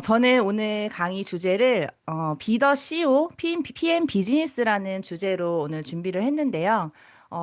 저는 오늘 강의 주제를 비더 CEO, PM 비즈니스라는 주제로 오늘 준비를 했는데요.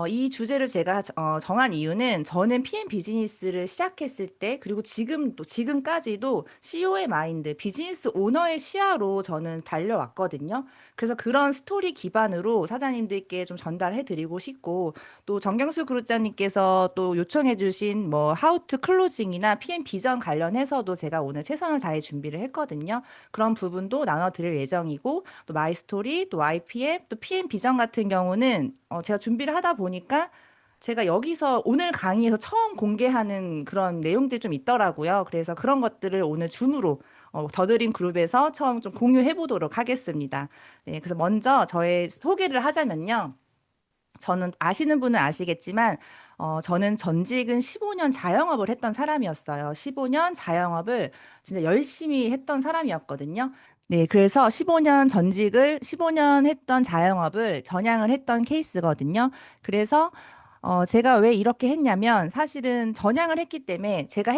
이 주제를 제가 정한 이유는 저는 PM 비즈니스를 시작했을 때 그리고 지금까지도 CEO의 마인드, 비즈니스 오너의 시야로 저는 달려왔거든요. 그래서 그런 스토리 기반으로 사장님들께 좀 전달해 드리고 싶고 또 정경수 그룹장님께서 또 요청해 주신 뭐 하우 투 클로징이나 PM 비전 관련해서도 제가 오늘 최선을 다해 준비를 했거든요. 그런 부분도 나눠 드릴 예정이고 또 마이 스토리, 또 YPM, 또 PM 비전 같은 경우는 제가 준비를 하다 보니까 제가 여기서 오늘 강의에서 처음 공개하는 그런 내용들이 좀 있더라고요. 그래서 그런 것들을 오늘 줌으로 더드림 그룹에서 처음 좀 공유해 보도록 하겠습니다. 네, 그래서 먼저 저의 소개를 하자면요. 저는 아시는 분은 아시겠지만, 저는 전직은 15년 자영업을 했던 사람이었어요. 15년 자영업을 진짜 열심히 했던 사람이었거든요. 네, 그래서 15년 했던 자영업을 전향을 했던 케이스거든요. 그래서 제가 왜 이렇게 했냐면 사실은 전향을 했기 때문에 제가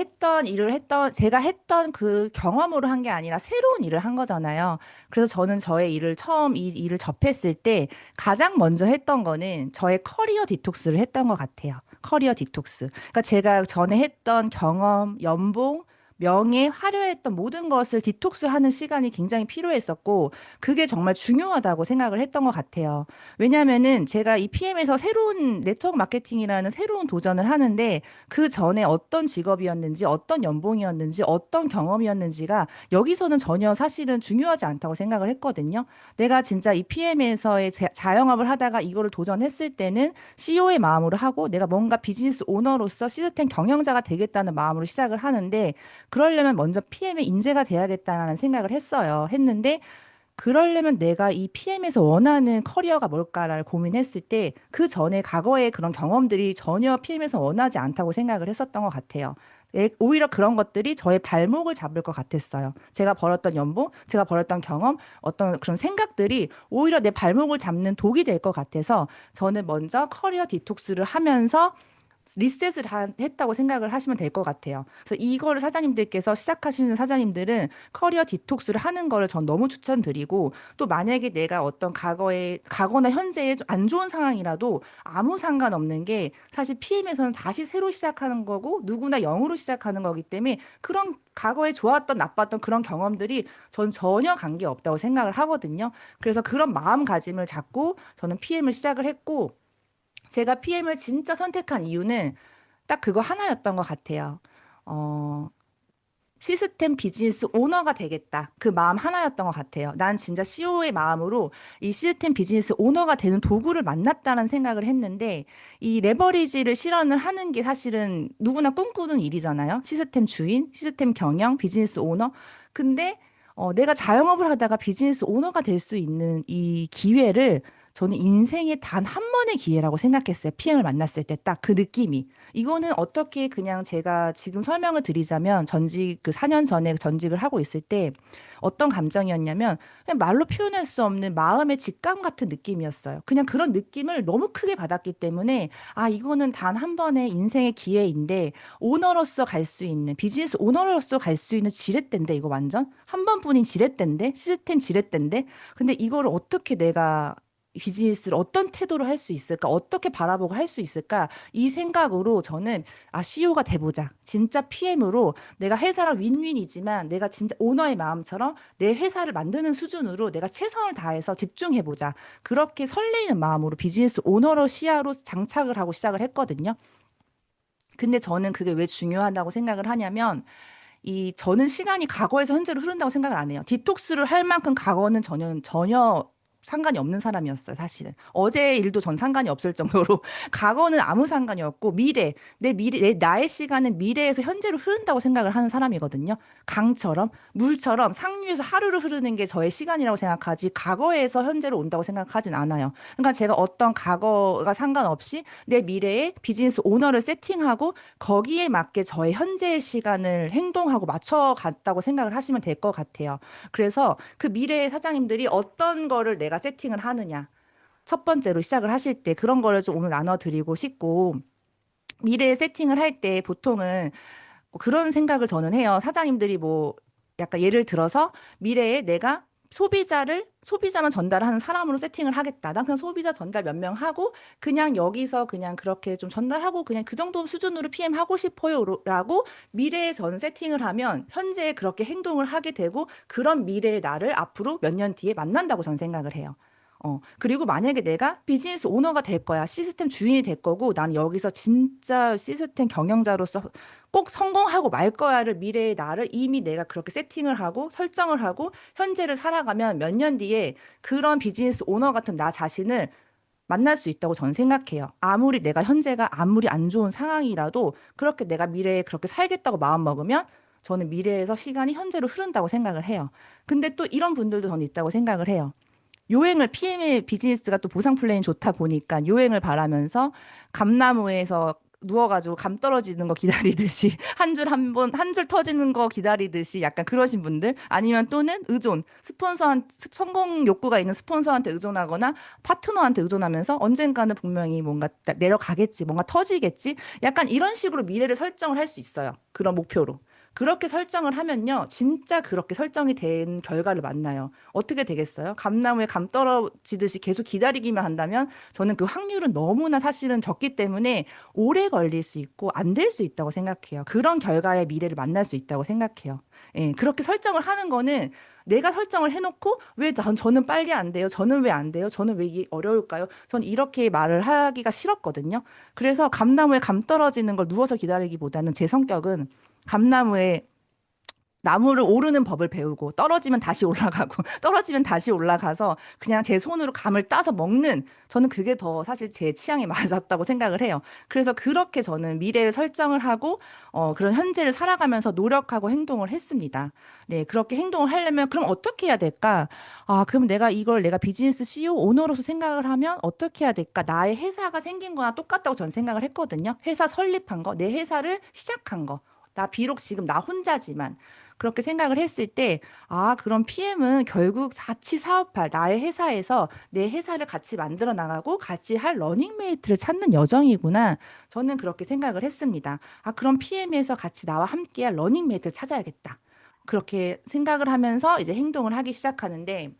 했던 그 경험으로 한 게 아니라 새로운 일을 한 거잖아요. 그래서 저는 저의 일을 처음 이 일을 접했을 때 가장 먼저 했던 거는 저의 커리어 디톡스를 했던 것 같아요. 커리어 디톡스. 그러니까 제가 전에 했던 경험, 연봉, 명예, 화려했던 모든 것을 디톡스하는 시간이 굉장히 필요했었고, 그게 정말 중요하다고 생각을 했던 것 같아요. 왜냐하면은 제가 이 PM에서 새로운 네트워크 마케팅이라는 새로운 도전을 하는데, 그 전에 어떤 직업이었는지, 어떤 연봉이었는지, 어떤 경험이었는지가 여기서는 전혀 사실은 중요하지 않다고 생각을 했거든요. 내가 진짜 이 PM에서의 자영업을 하다가 이거를 도전했을 때는 CEO의 마음으로 하고 내가 뭔가 비즈니스 오너로서 시스템 경영자가 되겠다는 마음으로 시작을 하는데 그러려면 먼저 PM의 인재가 돼야겠다는 생각을 했어요. 했는데 그러려면 내가 이 PM에서 원하는 커리어가 뭘까를 고민했을 때 그 전에 과거의 그런 경험들이 전혀 PM에서 원하지 않다고 생각을 했었던 것 같아요. 오히려 그런 것들이 저의 발목을 잡을 것 같았어요. 제가 벌었던 연봉, 제가 벌었던 경험, 어떤 그런 생각들이 오히려 내 발목을 잡는 독이 될 것 같아서 저는 먼저 커리어 디톡스를 하면서 리셋을 다 했다고 생각을 하시면 될 것 같아요. 그래서 이거를 사장님들께서 시작하시는 사장님들은 커리어 디톡스를 하는 거를 전 너무 추천드리고 또 만약에 내가 어떤 과거나 현재에 안 좋은 상황이라도 아무 상관없는 게 사실 PM에서는 다시 새로 시작하는 거고 누구나 영으로 시작하는 거기 때문에 그런 과거에 좋았던 나빴던 그런 경험들이 전 전혀 관계없다고 생각을 하거든요. 그래서 그런 마음가짐을 잡고 저는 PM을 시작을 했고 제가 PM을 진짜 선택한 이유는 딱 그거 하나였던 것 같아요. 어, 시스템 비즈니스 오너가 되겠다. 그 마음 하나였던 것 같아요. 난 진짜 CEO의 마음으로 이 시스템 비즈니스 오너가 되는 도구를 만났다는 생각을 했는데 이 레버리지를 실현을 하는 게 사실은 누구나 꿈꾸는 일이잖아요. 시스템 주인, 시스템 경영, 비즈니스 오너. 근데 내가 자영업을 하다가 비즈니스 오너가 될 수 있는 이 기회를 저는 인생의 단 한 번의 기회라고 생각했어요. PM을 만났을 때 딱 그 느낌이. 이거는 어떻게 그냥 제가 지금 설명을 드리자면 그 4년 전에 전직을 하고 있을 때 어떤 감정이었냐면 그냥 말로 표현할 수 없는 마음의 직감 같은 느낌이었어요. 그냥 그런 느낌을 너무 크게 받았기 때문에 아, 이거는 단 한 번의 인생의 기회인데 오너로서 갈 수 있는 비즈니스 오너로서 갈 수 있는 지렛대인데 이거 완전 한 번뿐인 지렛대인데 시스템 지렛대인데 근데 이거를 어떻게 내가 비즈니스를 어떤 태도로 할 수 있을까? 어떻게 바라보고 할 수 있을까? 이 생각으로 저는 아, CEO가 돼보자. 진짜 PM으로 내가 회사랑 윈윈이지만 내가 진짜 오너의 마음처럼 내 회사를 만드는 수준으로 내가 최선을 다해서 집중해보자. 그렇게 설레이는 마음으로 비즈니스 오너로 시야로 장착을 하고 시작을 했거든요. 근데 저는 그게 왜 중요하다고 생각을 하냐면 저는 시간이 과거에서 현재로 흐른다고 생각을 안 해요. 디톡스를 할 만큼 과거는 전혀 상관이 없는 사람이었어요, 사실은. 어제의 일도 전 상관이 없을 정도로 과거는 아무 상관이 없고 나의 시간은 미래에서 현재로 흐른다고 생각을 하는 사람이거든요. 강처럼, 물처럼 상류에서 하루를 흐르는 게 저의 시간이라고 생각하지 과거에서 현재로 온다고 생각하진 않아요. 그러니까 제가 어떤 과거가 상관없이 내 미래에 비즈니스 오너를 세팅하고 거기에 맞게 저의 현재의 시간을 행동하고 맞춰갔다고 생각을 하시면 될 것 같아요. 그래서 그 미래의 사장님들이 어떤 거를 내가 세팅을 하느냐. 첫 번째로 시작을 하실 때 그런 거를 좀 오늘 나눠드리고 싶고, 미래에 세팅을 할 때 보통은 그런 생각을 저는 해요. 사장님들이 뭐 약간 예를 들어서 미래에 내가 소비자만 전달하는 사람으로 세팅을 하겠다. 난 그냥 소비자 전달 몇 명 하고 그냥 여기서 그냥 그렇게 좀 전달하고 그냥 그 정도 수준으로 PM 하고 싶어요라고 미래에 전 세팅을 하면 현재에 그렇게 행동을 하게 되고 그런 미래의 나를 앞으로 몇 년 뒤에 만난다고 저는 생각을 해요. 그리고 만약에 내가 비즈니스 오너가 될 거야. 시스템 주인이 될 거고, 난 여기서 진짜 시스템 경영자로서 꼭 성공하고 말 거야를 미래의 나를 이미 내가 그렇게 세팅을 하고 설정을 하고 현재를 살아가면 몇 년 뒤에 그런 비즈니스 오너 같은 나 자신을 만날 수 있다고 저는 생각해요. 아무리 내가 현재가 아무리 안 좋은 상황이라도 그렇게 내가 미래에 그렇게 살겠다고 마음 먹으면 저는 미래에서 시간이 현재로 흐른다고 생각을 해요. 근데 또 이런 분들도 저는 있다고 생각을 해요. 요행을 PM의 비즈니스가 또 보상 플랜이 좋다 보니까 요행을 바라면서 감나무에서 누워가지고 감 떨어지는 거 기다리듯이 한 줄 한 번, 한 줄 터지는 거 기다리듯이 약간 그러신 분들 아니면 또는 성공 욕구가 있는 스폰서한테 의존하거나 파트너한테 의존하면서 언젠가는 분명히 뭔가 내려가겠지, 뭔가 터지겠지 약간 이런 식으로 미래를 설정을 할 수 있어요. 그런 목표로. 그렇게 설정을 하면요. 진짜 그렇게 설정이 된 결과를 만나요. 어떻게 되겠어요? 감나무에 감 떨어지듯이 계속 기다리기만 한다면 저는 그 확률은 너무나 사실은 적기 때문에 오래 걸릴 수 있고 안 될 수 있다고 생각해요. 그런 결과의 미래를 만날 수 있다고 생각해요. 예, 그렇게 설정을 하는 거는 내가 설정을 해놓고 왜 저는 빨리 안 돼요? 저는 왜 안 돼요? 저는 왜 이게 어려울까요? 전 이렇게 말을 하기가 싫었거든요. 그래서 감나무에 감 떨어지는 걸 누워서 기다리기보다는 제 성격은 감나무에 나무를 오르는 법을 배우고 떨어지면 다시 올라가고 떨어지면 다시 올라가서 그냥 제 손으로 감을 따서 먹는 저는 그게 더 사실 제 취향에 맞았다고 생각을 해요. 그래서 그렇게 저는 미래를 설정을 하고 그런 현재를 살아가면서 노력하고 행동을 했습니다. 네, 그렇게 행동을 하려면 그럼 어떻게 해야 될까? 아, 그럼 내가 비즈니스 CEO 오너로서 생각을 하면 어떻게 해야 될까? 나의 회사가 생긴 거나 똑같다고 전 생각을 했거든요. 회사 설립한 거, 내 회사를 시작한 거. 나 비록 지금 나 혼자지만 그렇게 생각을 했을 때, 아, 그럼 PM은 결국 같이 사업할 나의 회사에서 내 회사를 같이 만들어 나가고 같이 할 러닝메이트를 찾는 여정이구나. 저는 그렇게 생각을 했습니다. 아, 그럼 PM에서 같이 나와 함께할 러닝메이트를 찾아야겠다. 그렇게 생각을 하면서 이제 행동을 하기 시작하는데,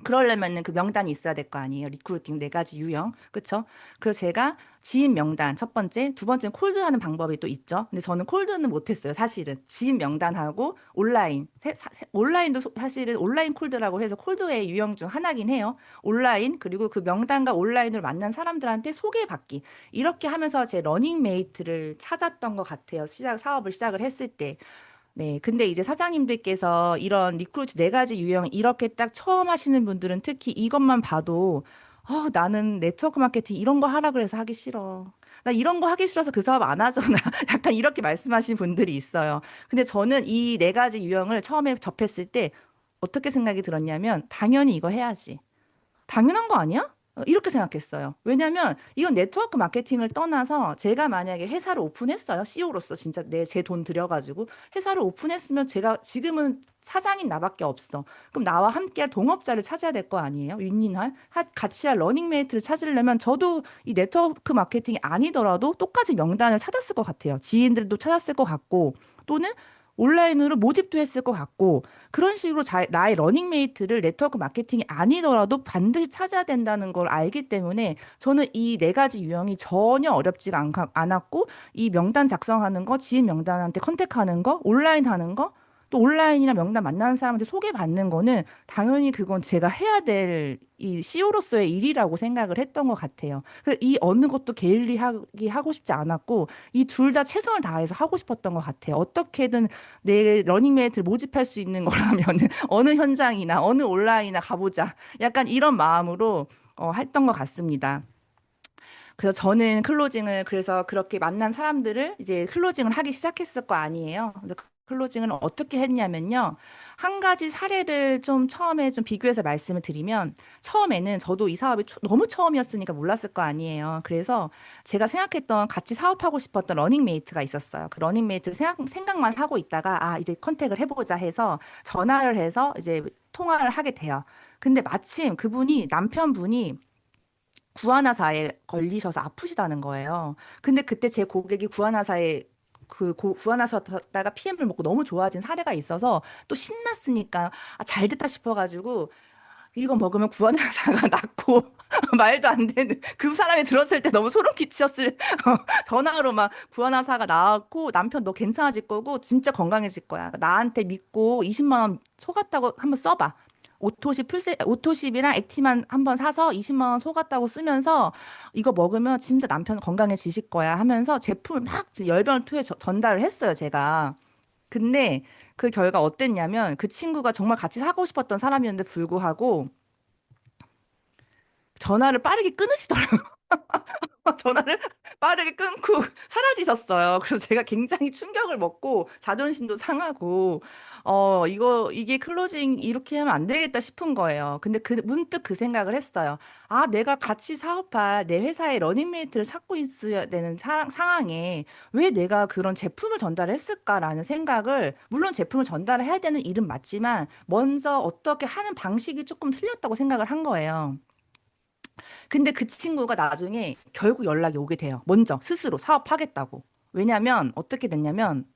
그러려면은 그 명단이 있어야 될 거 아니에요. 리크루팅 네 가지 유형. 그쵸? 그래서 제가 지인 명단 첫 번째, 두 번째는 콜드하는 방법이 또 있죠. 근데 저는 콜드는 못했어요. 사실은. 지인 명단하고 온라인. 온라인도 사실은 온라인 콜드라고 해서 콜드의 유형 중 하나긴 해요. 온라인, 그리고 그 명단과 온라인으로 만난 사람들한테 소개받기. 이렇게 하면서 제 러닝메이트를 찾았던 것 같아요. 사업을 시작을 했을 때. 네, 근데 이제 사장님들께서 이런 리크루트 네 가지 유형 이렇게 딱 처음 하시는 분들은 특히 이것만 봐도 나는 네트워크 마케팅 이런 거 하라 그래서 하기 싫어. 나 이런 거 하기 싫어서 그 사업 안 하잖아. 약간 이렇게 말씀하시는 분들이 있어요. 근데 저는 이 네 가지 유형을 처음에 접했을 때 어떻게 생각이 들었냐면 당연히 이거 해야지. 당연한 거 아니야? 이렇게 생각했어요. 왜냐면 이건 네트워크 마케팅을 떠나서 제가 만약에 회사를 오픈했어요. CEO로서 진짜 제 돈 들여가지고 회사를 오픈했으면 제가 지금은 사장인 나밖에 없어. 그럼 나와 함께할 동업자를 찾아야 될 거 아니에요? 같이 할 러닝메이트를 찾으려면 저도 이 네트워크 마케팅이 아니더라도 똑같이 명단을 찾았을 것 같아요. 지인들도 찾았을 것 같고 또는 온라인으로 모집도 했을 것 같고 그런 식으로 나의 러닝메이트를 네트워크 마케팅이 아니더라도 반드시 찾아야 된다는 걸 알기 때문에 저는 이 네 가지 유형이 전혀 어렵지가 않았고 이 명단 작성하는 거, 지인 명단한테 컨택하는 거, 온라인 하는 거, 또 온라인이나 명단 만나는 사람한테 소개받는 거는 당연히 그건 제가 해야 될 이 CEO로서의 일이라고 생각을 했던 것 같아요. 그래서 이 어느 것도 게을리하게 하고 싶지 않았고 이 둘 다 최선을 다해서 하고 싶었던 것 같아요. 어떻게든 내 러닝메이트를 모집할 수 있는 거라면 어느 현장이나 어느 온라인이나 가보자. 약간 이런 마음으로 했던 것 같습니다. 그래서 저는 그래서 그렇게 만난 사람들을 이제 클로징을 하기 시작했을 거 아니에요. 그래서 클로징을 어떻게 했냐면요. 한 가지 사례를 좀 처음에 좀 비교해서 말씀을 드리면 처음에는 저도 이 사업이 너무 처음이었으니까 몰랐을 거 아니에요. 그래서 제가 생각했던 같이 사업하고 싶었던 러닝메이트가 있었어요. 그 러닝메이트를 생각만 하고 있다가 이제 컨택을 해보자 해서 전화를 해서 이제 통화를 하게 돼요. 근데 마침 그분이 남편분이 구아나사에 걸리셔서 아프시다는 거예요. 근데 그때 제 고객이 구아나사에 구안하셨다가 PM을 먹고 너무 좋아진 사례가 있어서 또 신났으니까 잘 됐다 싶어가지고 이거 먹으면 구안하사가 낫고 말도 안 되는 그 사람이 들었을 때 너무 소름 끼쳤을 전화로 막 구안하사가 나왔고 남편 너 괜찮아질 거고 진짜 건강해질 거야. 나한테 믿고 20만 원 속았다고 한번 써봐. 오토십이랑 액티만 한번 사서 20만 원 속았다고 쓰면서 이거 먹으면 진짜 남편 건강해지실 거야 하면서 제품을 막 열변을 토해 전달을 했어요, 제가. 근데 그 결과 어땠냐면 그 친구가 정말 같이 사고 싶었던 사람이었는데 불구하고 전화를 빠르게 끊으시더라고요. 전화를 빠르게 끊고 사라지셨어요. 그래서 제가 굉장히 충격을 먹고 자존심도 상하고 이게 클로징 이렇게 하면 안 되겠다 싶은 거예요. 근데 문득 그 생각을 했어요. 아, 내가 같이 사업할 내 회사의 러닝메이트를 찾고 있어야 되는 상황에 왜 내가 그런 제품을 전달했을까라는 생각을 물론 제품을 전달해야 되는 일은 맞지만 먼저 어떻게 하는 방식이 조금 틀렸다고 생각을 한 거예요. 근데 그 친구가 나중에 결국 연락이 오게 돼요. 먼저 스스로 사업하겠다고. 왜냐면 어떻게 됐냐면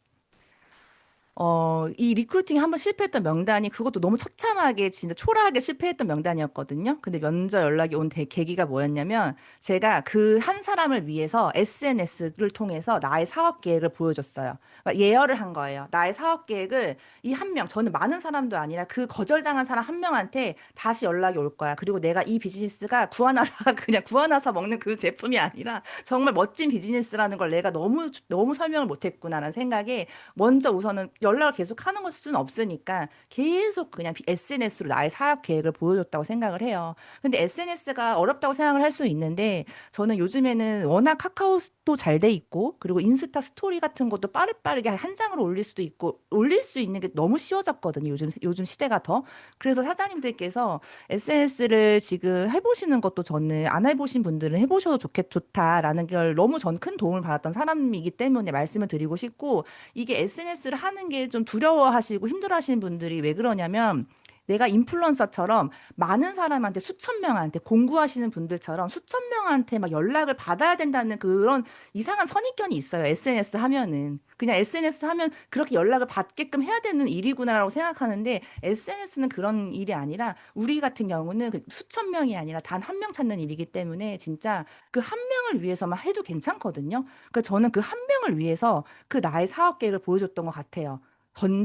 이 리크루팅에 한번 실패했던 명단이 그것도 너무 처참하게 진짜 초라하게 실패했던 명단이었거든요. 근데 면접 연락이 온 계기가 뭐였냐면 제가 그 한 사람을 위해서 SNS를 통해서 나의 사업 계획을 보여줬어요. 그러니까 예열을 한 거예요. 나의 사업 계획을 이 한 명, 저는 많은 사람도 아니라 그 거절당한 사람 한 명한테 다시 연락이 올 거야. 그리고 내가 이 비즈니스가 구하나사 그냥 구하나사 먹는 그 제품이 아니라 정말 멋진 비즈니스라는 걸 내가 너무 설명을 못했구나라는 생각에 먼저 우선은 연락을 계속 하는 걸 수는 없으니까 계속 그냥 SNS로 나의 사업 계획을 보여줬다고 생각을 해요. 근데 SNS가 어렵다고 생각을 할 수 있는데 저는 요즘에는 워낙 카카오도 잘 돼 있고 그리고 인스타 스토리 같은 것도 빠르게 한 장으로 올릴 수도 있고 올릴 수 있는 게 너무 쉬워졌거든요. 요즘 시대가 더. 그래서 사장님들께서 SNS를 지금 해보시는 것도 저는 안 해보신 분들은 해보셔도 좋다라는 걸 너무 전 큰 도움을 받았던 사람이기 때문에 말씀을 드리고 싶고 이게 SNS를 하는 게 좀 두려워하시고 힘들어하시는 분들이 왜 그러냐면 내가 인플루언서처럼 많은 사람한테 수천 명한테 공부하시는 분들처럼 수천 명한테 막 연락을 받아야 된다는 그런 이상한 선입견이 있어요. SNS 하면은. 그냥 SNS 하면 그렇게 연락을 받게끔 해야 되는 일이구나라고 생각하는데 SNS는 그런 일이 아니라 우리 같은 경우는 그 수천 명이 아니라 단 한 명 찾는 일이기 때문에 진짜 그 한 명을 위해서만 해도 괜찮거든요. 그러니까 저는 그 한 명을 위해서 그 나의 사업 계획을 보여줬던 것 같아요.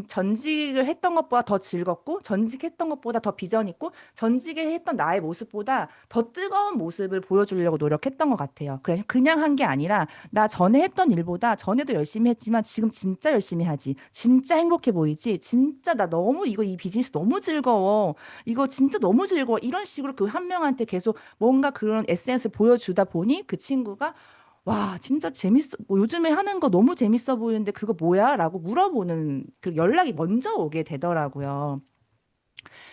전직을 했던 것보다 더 즐겁고, 전직했던 것보다 더 비전 있고, 전직에 했던 나의 모습보다 더 뜨거운 모습을 보여주려고 노력했던 것 같아요. 그냥 한 게 아니라, 나 전에 했던 일보다 전에도 열심히 했지만 지금 진짜 열심히 하지. 진짜 행복해 보이지. 진짜 나 너무 이 비즈니스 너무 즐거워. 이거 진짜 너무 즐거워. 이런 식으로 그 한 명한테 계속 뭔가 그런 에센스 보여주다 보니 그 친구가 와, 진짜 재밌어. 뭐 요즘에 하는 거 너무 재밌어 보이는데 그거 뭐야? 라고 물어보는 그 연락이 먼저 오게 되더라고요.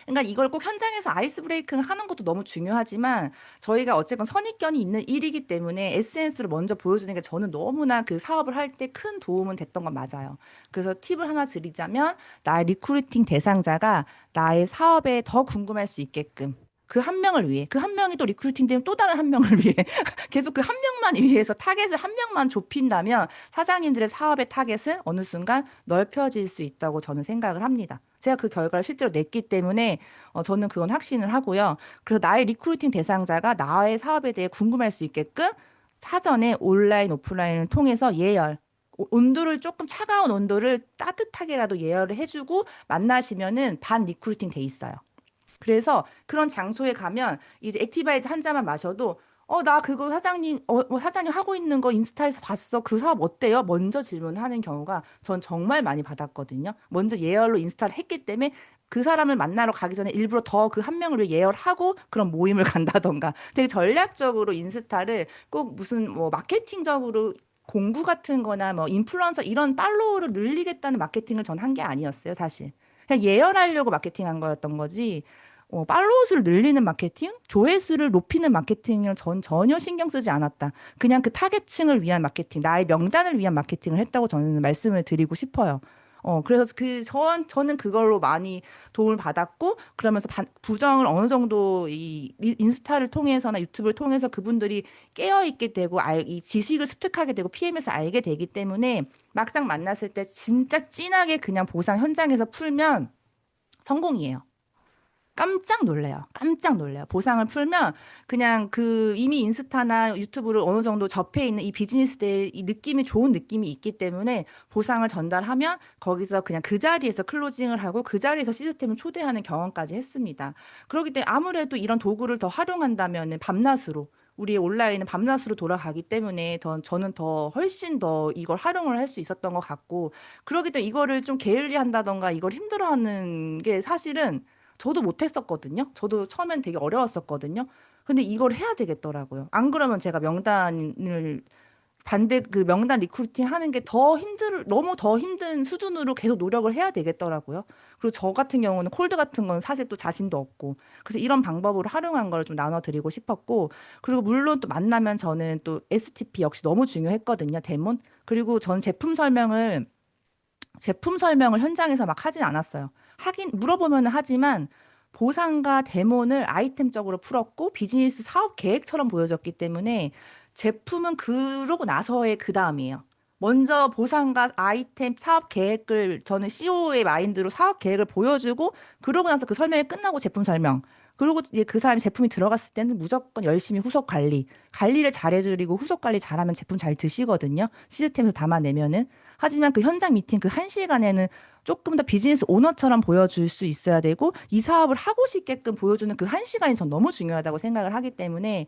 그러니까 이걸 꼭 현장에서 아이스 브레이킹을 하는 것도 너무 중요하지만 저희가 어쨌건 선입견이 있는 일이기 때문에 SNS를 먼저 보여주는 게 저는 너무나 그 사업을 할 때 큰 도움은 됐던 건 맞아요. 그래서 팁을 하나 드리자면 나의 리크루팅 대상자가 나의 사업에 더 궁금할 수 있게끔 그 한 명을 위해 그 한 명이 또 리크루팅 되면 또 다른 한 명을 위해 계속 그 한 명만 위해서 타겟을 한 명만 좁힌다면 사장님들의 사업의 타겟은 어느 순간 넓혀질 수 있다고 저는 생각을 합니다. 제가 그 결과를 실제로 냈기 때문에 저는 그건 확신을 하고요. 그래서 나의 리크루팅 대상자가 나의 사업에 대해 궁금할 수 있게끔 사전에 온라인, 오프라인을 통해서 예열, 온도를 조금 차가운 온도를 따뜻하게라도 예열을 해주고 만나시면은 반 리크루팅 돼 있어요. 그래서 그런 장소에 가면 이제 액티바이즈 한 잔만 마셔도 나 그거 사장님 하고 있는 거 인스타에서 봤어. 그 사업 어때요? 먼저 질문하는 경우가 전 정말 많이 받았거든요. 먼저 예열로 인스타를 했기 때문에 그 사람을 만나러 가기 전에 일부러 더 그 한 명을 위해 예열하고 그런 모임을 간다던가 되게 전략적으로 인스타를 꼭 무슨 뭐 마케팅적으로 공구 같은 거나 뭐 인플루언서 이런 팔로워를 늘리겠다는 마케팅을 전 한 게 아니었어요, 사실. 그냥 예열하려고 마케팅한 거였던 거지. 팔로워 수를 늘리는 마케팅, 조회수를 높이는 마케팅을 전 전혀 신경 쓰지 않았다. 그냥 그 타겟층을 위한 마케팅, 나의 명단을 위한 마케팅을 했다고 저는 말씀을 드리고 싶어요. 그래서 저는 그걸로 많이 도움을 받았고, 그러면서 부정을 어느 정도 인스타를 통해서나 유튜브를 통해서 그분들이 깨어있게 되고, 이 지식을 습득하게 되고, PM에서 알게 되기 때문에 막상 만났을 때 진짜 진하게 그냥 보상 현장에서 풀면 성공이에요. 깜짝 놀래요. 깜짝 놀래요. 보상을 풀면 그냥 이미 인스타나 유튜브를 어느 정도 접해 있는 이 비즈니스의 이 느낌이 좋은 느낌이 있기 때문에 보상을 전달하면 거기서 그냥 그 자리에서 클로징을 하고 그 자리에서 시스템을 초대하는 경험까지 했습니다. 그렇기 때문에 아무래도 이런 도구를 더 활용한다면 밤낮으로 우리의 온라인은 밤낮으로 돌아가기 때문에 저는 더 훨씬 더 이걸 활용을 할 수 있었던 것 같고, 그러기 때문에 이거를 좀 게을리한다던가 이걸 힘들어하는 게 사실은 저도 못했었거든요. 저도 처음엔 되게 어려웠었거든요. 근데 이걸 해야 되겠더라고요. 안 그러면 제가 명단 리크루팅 하는 게 너무 더 힘든 수준으로 계속 노력을 해야 되겠더라고요. 그리고 저 같은 경우는 콜드 같은 건 사실 또 자신도 없고. 그래서 이런 방법으로 활용한 걸 좀 나눠드리고 싶었고. 그리고 물론 또 만나면 저는 또 STP 역시 너무 중요했거든요. 데몬. 그리고 전 제품 설명을 현장에서 막 하진 않았어요. 물어보면 하지만 보상과 데모를 아이템적으로 풀었고 비즈니스 사업 계획처럼 보여줬기 때문에 제품은 그러고 나서의 그 다음이에요. 먼저 보상과 아이템 사업 계획을 저는 CO의 마인드로 사업 계획을 보여주고 그러고 나서 그 설명이 끝나고 제품 설명. 그리고 이제 그 사람이 제품이 들어갔을 때는 무조건 열심히 후속 관리를 잘해주고 후속 관리 잘하면 제품 잘 드시거든요. 시스템에서 담아내면은. 하지만 그 현장 미팅 그 한 시간에는 조금 더 비즈니스 오너처럼 보여줄 수 있어야 되고 이 사업을 하고 싶게끔 보여주는 그 한 시간이 전 너무 중요하다고 생각을 하기 때문에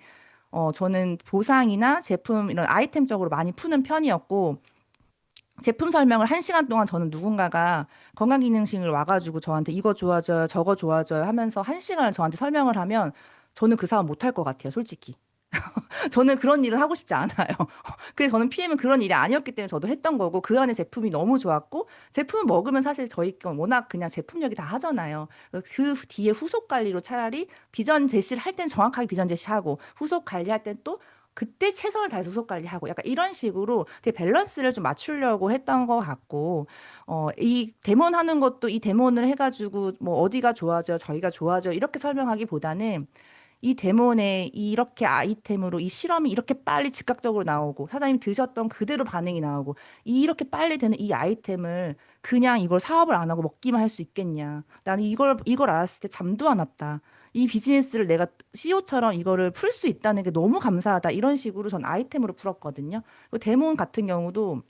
저는 보상이나 제품 이런 아이템적으로 많이 푸는 편이었고 제품 설명을 한 시간 동안 저는 누군가가 건강기능식을 와가지고 저한테 이거 좋아져요, 저거 좋아져요 하면서 한 시간을 저한테 설명을 하면 저는 그 사업 못할 것 같아요, 솔직히. 저는 그런 일을 하고 싶지 않아요. 그래서 저는 PM은 그런 일이 아니었기 때문에 저도 했던 거고 그 안에 제품이 너무 좋았고 제품을 먹으면 사실 저희 건 워낙 그냥 제품력이 다 하잖아요. 그 뒤에 후속 관리로 차라리 비전 제시를 할 땐 정확하게 비전 제시하고 후속 관리할 땐 또 그때 최선을 다해서 후속 관리하고 약간 이런 식으로 되게 밸런스를 좀 맞추려고 했던 것 같고 이 데몬 하는 것도 이 데몬을 해가지고 뭐 어디가 좋아져요 저희가 좋아져요 이렇게 설명하기보다는 이 데모네 이렇게 아이템으로 이 실험이 이렇게 빨리 즉각적으로 나오고 사장님 드셨던 그대로 반응이 나오고 이렇게 빨리 되는 이 아이템을 그냥 이걸 사업을 안 하고 먹기만 할 수 있겠냐. 나는 이걸 알았을 때 잠도 안 왔다. 이 비즈니스를 내가 CEO처럼 이거를 풀 수 있다는 게 너무 감사하다. 이런 식으로 전 아이템으로 풀었거든요. 그리고 데몬 같은 경우도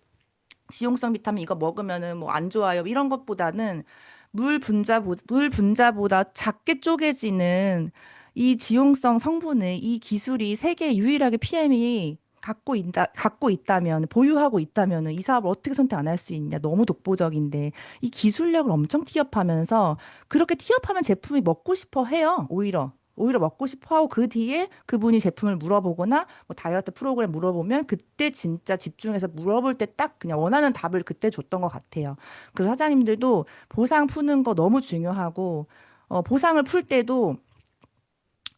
지용성 비타민 이거 먹으면은 뭐 안 좋아요. 이런 것보다는 물 분자보다 작게 쪼개지는 이 지용성 성분을 이 기술이 세계 유일하게 PM이 갖고 있다면, 보유하고 있다면 이 사업을 어떻게 선택 안 할 수 있냐. 너무 독보적인데. 이 기술력을 엄청 티업하면서 그렇게 티업하면 제품이 먹고 싶어 해요. 오히려 먹고 싶어 하고 그 뒤에 그분이 제품을 물어보거나 뭐 다이어트 프로그램 물어보면 그때 진짜 집중해서 물어볼 때 딱 그냥 원하는 답을 그때 줬던 것 같아요. 그래서 사장님들도 보상 푸는 거 너무 중요하고 보상을 풀 때도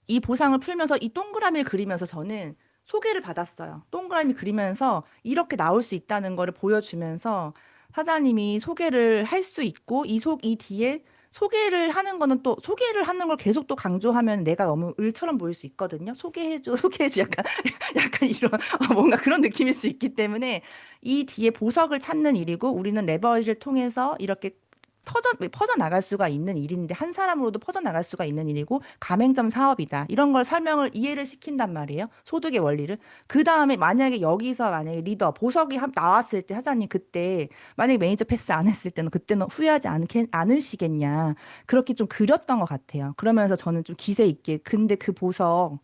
이 보상을 풀면서 이 동그라미를 그리면서 저는 소개를 받았어요. 동그라미 그리면서 이렇게 나올 수 있다는 거를 보여주면서 사장님이 소개를 할 수 있고 이 뒤에 소개를 하는 거는 또 소개를 하는 걸 계속 또 강조하면 내가 너무 을처럼 보일 수 있거든요. 소개해줘, 소개해줘. 약간, 약간 이런, 뭔가 그런 느낌일 수 있기 때문에 이 뒤에 보석을 찾는 일이고 우리는 레버리지를 통해서 이렇게 퍼져나갈 수가 있는 일인데, 한 사람으로도 퍼져나갈 수가 있는 일이고, 가맹점 사업이다. 이런 걸 설명을 이해를 시킨단 말이에요. 소득의 원리를. 그 다음에 만약에 리더, 나왔을 때, 사장님 그때, 만약에 매니저 패스 안 했을 때는 그때는 후회하지 않으시겠냐. 그렇게 좀 그렸던 것 같아요. 그러면서 저는 좀 기세 있게, 근데 그 보석,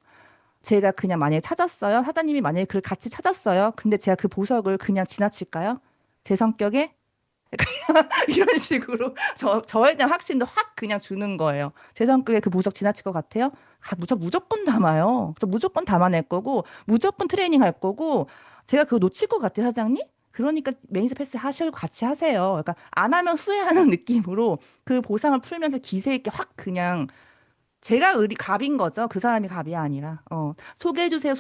제가 그냥 만약에 찾았어요. 사장님이 만약에 그걸 같이 찾았어요. 근데 제가 그 보석을 그냥 지나칠까요? 제 성격에? 이런 식으로 저에 대한 확신도 확 그냥 주는 거예요. 제 성격에 그 보석 지나칠 것 같아요? 무조건 담아요. 저 무조건 담아낼 거고, 무조건 트레이닝 할 거고, 제가 그거 놓칠 것 같아요, 사장님? 그러니까 매니저 패스 하시고 같이 하세요. 그러니까 안 하면 후회하는 느낌으로 그 보상을 풀면서 기세 있게 확 그냥 제가 갑인 거죠. 그 사람이 갑이 아니라. 소개해주세요.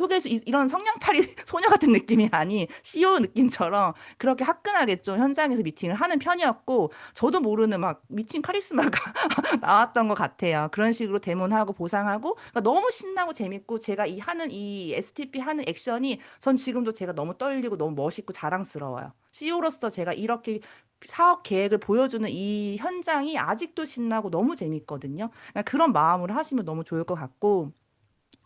이런 성냥팔이 소녀 같은 느낌이 아닌 CEO 느낌처럼 그렇게 화끈하게 좀 현장에서 미팅을 하는 편이었고, 저도 모르는 막 미친 카리스마가 나왔던 것 같아요. 그런 식으로 대문하고 보상하고, 그러니까 너무 신나고 재밌고, 제가 이 STP 하는 액션이 전 지금도 제가 너무 떨리고 너무 멋있고 자랑스러워요. CEO로서 제가 이렇게 사업 계획을 보여주는 이 현장이 아직도 신나고 너무 재밌거든요. 그러니까 그런 마음으로 하시면 너무 좋을 것 같고,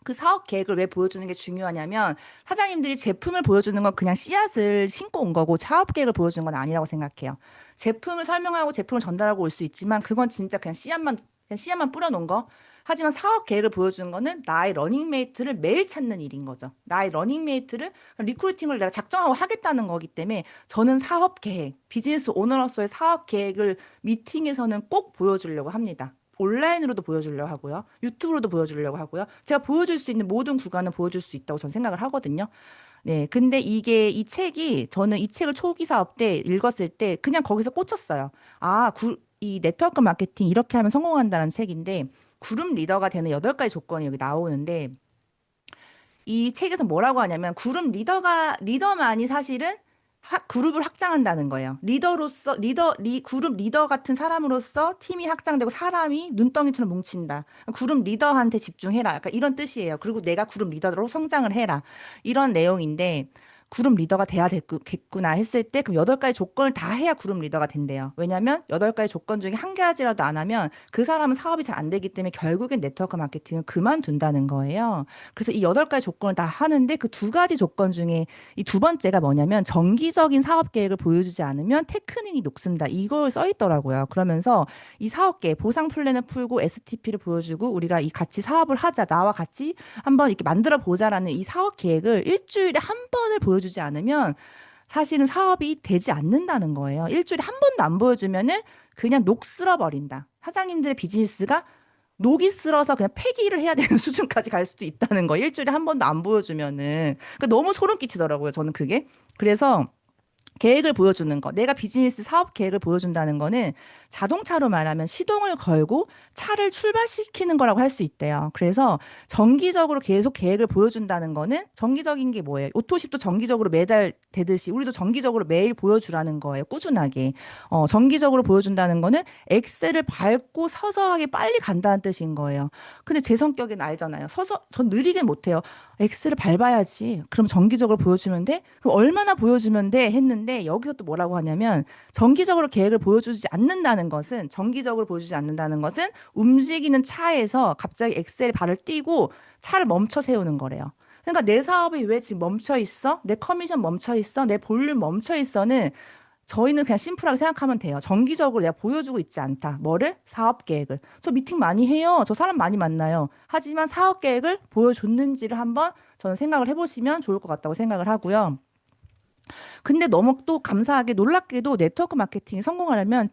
그 사업 계획을 왜 보여주는 게 중요하냐면, 사장님들이 제품을 보여주는 건 그냥 씨앗을 심고 온 거고, 사업 계획을 보여주는 건 아니라고 생각해요. 제품을 설명하고 제품을 전달하고 올 수 있지만, 그건 진짜 그냥 씨앗만 뿌려놓은 거. 하지만 사업 계획을 보여주는 거는 나의 러닝메이트를 매일 찾는 일인 거죠. 나의 러닝메이트를 리크루팅을 내가 작정하고 하겠다는 거기 때문에, 저는 사업 계획, 비즈니스 오너로서의 사업 계획을 미팅에서는 꼭 보여주려고 합니다. 온라인으로도 보여주려고 하고요. 유튜브로도 보여주려고 하고요. 제가 보여줄 수 있는 모든 구간은 보여줄 수 있다고 저는 생각을 하거든요. 네. 근데 저는 이 책을 초기 사업 때 읽었을 때 그냥 거기서 꽂혔어요. 이 네트워크 마케팅 이렇게 하면 성공한다는 책인데, 그룹 리더가 되는 8가지 조건이 여기 나오는데, 이 책에서 뭐라고 하냐면, 리더만이 사실은 그룹을 확장한다는 거예요. 그룹 리더 같은 사람으로서 팀이 확장되고 사람이 눈덩이처럼 뭉친다. 그룹 리더한테 집중해라. 약간 이런 뜻이에요. 그리고 내가 그룹 리더로 성장을 해라. 이런 내용인데, 그룹 리더가 돼야 겠구나 했을 때, 그럼 8가지 조건을 다 해야 그룹 리더가 된대요. 왜냐면 8가지 조건 중에 한 가지라도 안 하면 그 사람은 사업이 잘 안 되기 때문에 결국엔 네트워크 마케팅을 그만둔다는 거예요. 그래서 이 8가지 조건을 다 하는데, 그 2가지 조건 중에 이 두 번째가 뭐냐면, 정기적인 사업 계획을 보여주지 않으면 테크닉이 녹슨다. 이걸 써 있더라고요. 그러면서 이 사업 계획, 보상 플랜을 풀고 STP를 보여주고 우리가 이 같이 사업을 하자. 나와 같이 한번 이렇게 만들어 보자라는 이 사업 계획을 일주일에 한 번을 보여주지 않으면 사실은 사업이 되지 않는다는 거예요. 일주일에 한 번도 안 보여주면은 그냥 녹 쓸어 버린다. 사장님들의 비즈니스가 녹이 슬어서 그냥 폐기를 해야 되는 수준까지 갈 수도 있다는 거. 일주일에 한 번도 안 보여주면은. 그러니까 너무 소름 끼치더라고요. 저는 그게. 그래서 계획을 보여주는 거. 내가 비즈니스 사업 계획을 보여준다는 거는 자동차로 말하면 시동을 걸고 차를 출발시키는 거라고 할 수 있대요. 그래서 정기적으로 계속 계획을 보여준다는 거는, 정기적인 게 뭐예요? 오토십도 정기적으로 매달 되듯이 우리도 정기적으로 매일 보여주라는 거예요. 꾸준하게. 정기적으로 보여준다는 거는 엑셀을 밟고 서서하게 빨리 간다는 뜻인 거예요. 근데 제 성격은 알잖아요. 전 느리게 못해요. 엑셀을 밟아야지. 그럼 정기적으로 보여주면 돼? 그럼 얼마나 보여주면 돼? 했는데, 여기서 또 뭐라고 하냐면, 정기적으로 보여주지 않는다는 것은 움직이는 차에서 갑자기 엑셀에 발을 띄고 차를 멈춰 세우는 거래요. 그러니까 내 사업이 왜 지금 멈춰 있어? 내 커미션 멈춰 있어? 내 볼륨 멈춰 있어는, 저희는 그냥 심플하게 생각하면 돼요. 정기적으로 내가 보여주고 있지 않다. 뭐를? 사업 계획을. 저 미팅 많이 해요. 저 사람 많이 만나요. 하지만 사업 계획을 보여줬는지를 한번 저는 생각을 해보시면 좋을 것 같다고 생각을 하고요. 근데 너무 또 감사하게 놀랍게도 네트워크 마케팅이 성공하려면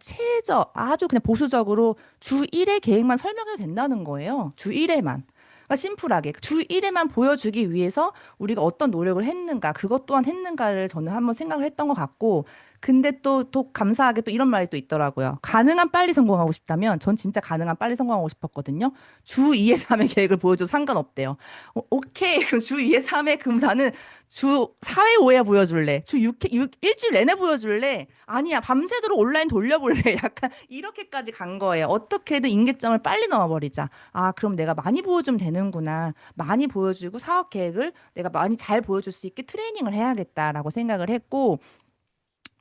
아주 그냥 보수적으로 주 1회 계획만 설명해도 된다는 거예요. 주 1회만. 그러니까 심플하게 주 1회만 보여주기 위해서 우리가 어떤 노력을 했는가, 그것 또한 했는가를 저는 한번 생각을 했던 것 같고, 근데 또 감사하게 또 이런 말이 또 있더라고요. 가능한 빨리 성공하고 싶다면, 전 진짜 가능한 빨리 성공하고 싶었거든요. 주 2회 3회 계획을 보여줘도 상관없대요. 오케이. 그럼 주 2회 3회, 그럼 나는 주 4회 5회 보여줄래? 일주일 내내 보여줄래? 아니야. 밤새도록 온라인 돌려볼래? 약간 이렇게까지 간 거예요. 어떻게든 임계점을 빨리 넣어버리자. 그럼 내가 많이 보여주면 되는구나. 많이 보여주고 사업 계획을 내가 많이 잘 보여줄 수 있게 트레이닝을 해야겠다라고 생각을 했고,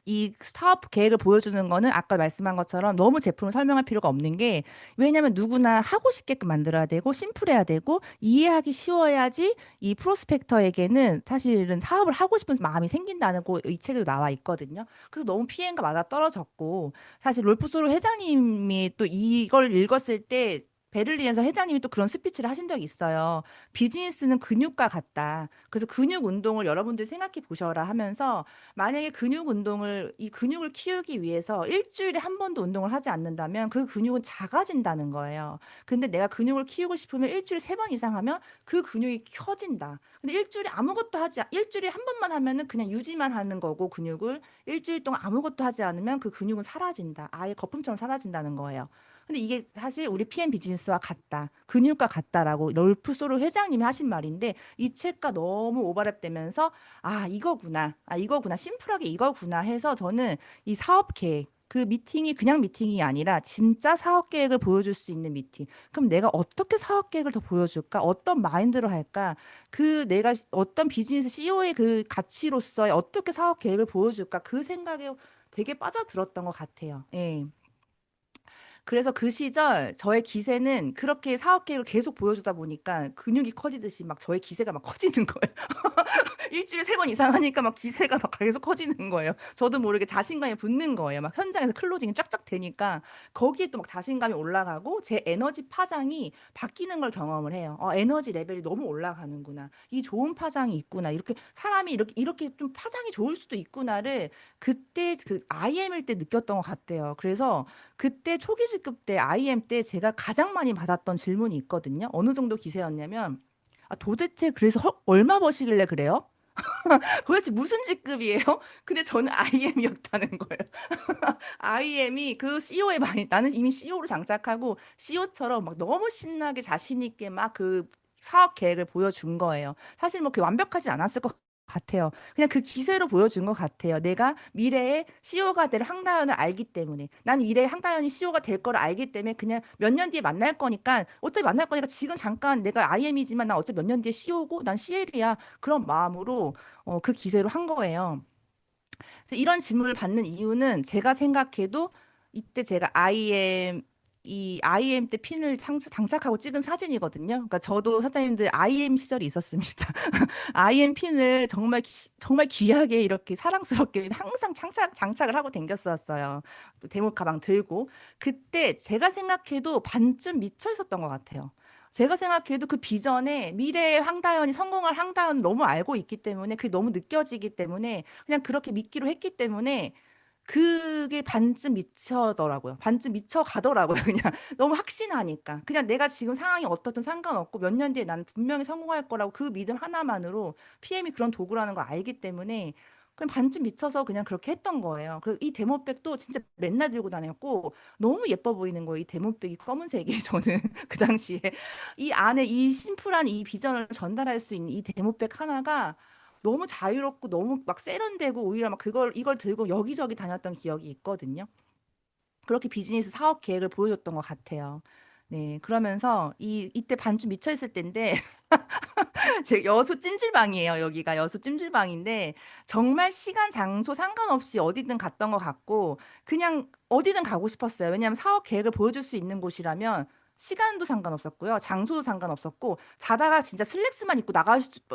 이 사업 계획을 보여주는 거는 아까 말씀한 것처럼 너무 제품을 설명할 필요가 없는 게, 왜냐면 누구나 하고 싶게끔 만들어야 되고 심플해야 되고 이해하기 쉬워야지 이 프로스펙터에게는 사실은 사업을 하고 싶은 마음이 생긴다는 거 이 책에도 나와 있거든요. 그래서 너무 피해가 맞아 떨어졌고, 사실 롤프소로 회장님이 또 이걸 읽었을 때 베를린에서 회장님이 또 그런 스피치를 하신 적이 있어요. 비즈니스는 근육과 같다. 그래서 근육 운동을 여러분들이 생각해 보셔라 하면서, 만약에 이 근육을 키우기 위해서 일주일에 한 번도 운동을 하지 않는다면 그 근육은 작아진다는 거예요. 근데 내가 근육을 키우고 싶으면 일주일에 3번 이상 하면 그 근육이 커진다. 근데 일주일에 한 번만 하면은 그냥 유지만 하는 거고, 근육을 일주일 동안 아무것도 하지 않으면 그 근육은 사라진다. 아예 거품처럼 사라진다는 거예요. 근데 이게 사실 우리 PM 비즈니스와 같다. 근육과 같다라고 롤프 소로 회장님이 하신 말인데 이 책과 너무 오버랩 되면서 아, 이거구나. 아, 이거구나. 심플하게 이거구나 해서 저는 이 사업 계획 그 미팅이 그냥 미팅이 아니라 진짜 사업 계획을 보여줄 수 있는 미팅. 그럼 내가 어떻게 사업 계획을 더 보여줄까? 어떤 마인드로 할까? 그 내가 어떤 비즈니스 CEO의 그 가치로서의 어떻게 사업 계획을 보여줄까? 그 생각에 되게 빠져들었던 것 같아요. 예. 그래서 그 시절 저의 기세는 그렇게 사업 계획을 계속 보여주다 보니까 근육이 커지듯이 막 저의 기세가 막 커지는 거예요. 일주일에 3번 이상 하니까 막 기세가 막 계속 커지는 거예요. 저도 모르게 자신감이 붙는 거예요. 막 현장에서 클로징이 쫙쫙 되니까 거기에 또 막 자신감이 올라가고 제 에너지 파장이 바뀌는 걸 경험을 해요. 에너지 레벨이 너무 올라가는구나. 이 좋은 파장이 있구나. 이렇게 사람이 이렇게 좀 파장이 좋을 수도 있구나를 그때 그 IM일 때 느꼈던 것 같아요. 그래서 그때 초기 직급 때 IM 때 제가 가장 많이 받았던 질문이 있거든요. 어느 정도 기세였냐면 아, 도대체 그래서 얼마 버시길래 그래요? 도대체 무슨 직급이에요? 근데 저는 IM이었다는 거예요. IM이 그 CEO에 많이, 나는 이미 CEO로 장착하고 CEO처럼 막 너무 신나게 자신 있게 막 그 사업 계획을 보여준 거예요. 사실 뭐 그 완벽하지 않았을 것 같아요. 그냥 그 기세로 보여준 것 같아요. 내가 미래에 CEO가 될 황다현을 알기 때문에. 난 미래에 황다현이 CEO가 될 거를 알기 때문에 그냥 몇 년 뒤에 만날 거니까 어차피 만날 거니까 지금 잠깐 내가 IM이지만 난 어차피 몇 년 뒤에 CEO고 난 CL이야. 그런 마음으로 그 기세로 한 거예요. 그래서 이런 질문을 받는 이유는 제가 생각해도 이때 제가 이 IM 때 핀을 장착하고 찍은 사진이거든요. 그러니까 저도 사장님들 IM 시절이 있었습니다. IM 핀을 정말 귀하게 이렇게 사랑스럽게 항상 장착을 하고 댕겼었어요. 대목 가방 들고. 그때 제가 생각해도 반쯤 미쳐 있었던 것 같아요. 제가 생각해도 그 비전에 미래의 황다현이 성공할 황다현 너무 알고 있기 때문에 그게 너무 느껴지기 때문에 그냥 그렇게 믿기로 했기 때문에 그게 반쯤 미쳐더라고요. 반쯤 미쳐가더라고요. 그냥 너무 확신하니까. 그냥 내가 지금 상황이 어떻든 상관없고 몇 년 뒤에 나는 분명히 성공할 거라고 그 믿음 하나만으로 PM이 그런 도구라는 걸 알기 때문에 그냥 반쯤 미쳐서 그냥 그렇게 했던 거예요. 그리고 이 데모백도 진짜 맨날 들고 다녔고 너무 예뻐 보이는 거예요. 이 데모백이 검은색이 저는 그 당시에 이 안에 이 심플한 이 비전을 전달할 수 있는 이 데모백 하나가 너무 자유롭고 너무 막 세련되고 오히려 막 이걸 들고 여기저기 다녔던 기억이 있거든요. 그렇게 비즈니스 사업 계획을 보여줬던 것 같아요. 네, 그러면서 이때 반쯤 미쳐 있을 때인데 제 여수 찜질방이에요. 여기가 여수 찜질방인데 정말 시간 장소 상관없이 어디든 갔던 것 같고 그냥 어디든 가고 싶었어요. 왜냐하면 사업 계획을 보여줄 수 있는 곳이라면 시간도 상관없었고요. 장소도 상관없었고 자다가 진짜 슬랙스만 입고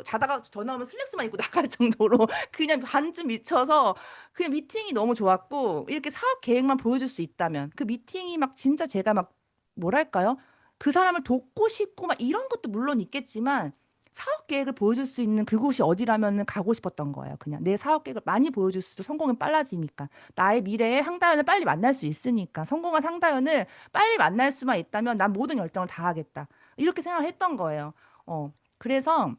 자다가 전화 오면 슬랙스만 입고 나갈 정도로 그냥 반쯤 미쳐서 그냥 미팅이 너무 좋았고 이렇게 사업 계획만 보여줄 수 있다면 그 미팅이 막 진짜 제가 막 뭐랄까요? 그 사람을 돕고 싶고 막 이런 것도 물론 있겠지만 사업 계획을 보여줄 수 있는 그곳이 어디라면은 가고 싶었던 거예요. 그냥 내 사업 계획을 많이 보여줄수록 성공은 빨라지니까. 나의 미래의 황다현을 빨리 만날 수 있으니까. 성공한 황다현을 빨리 만날 수만 있다면 난 모든 열정을 다하겠다. 이렇게 생각을 했던 거예요. 그래서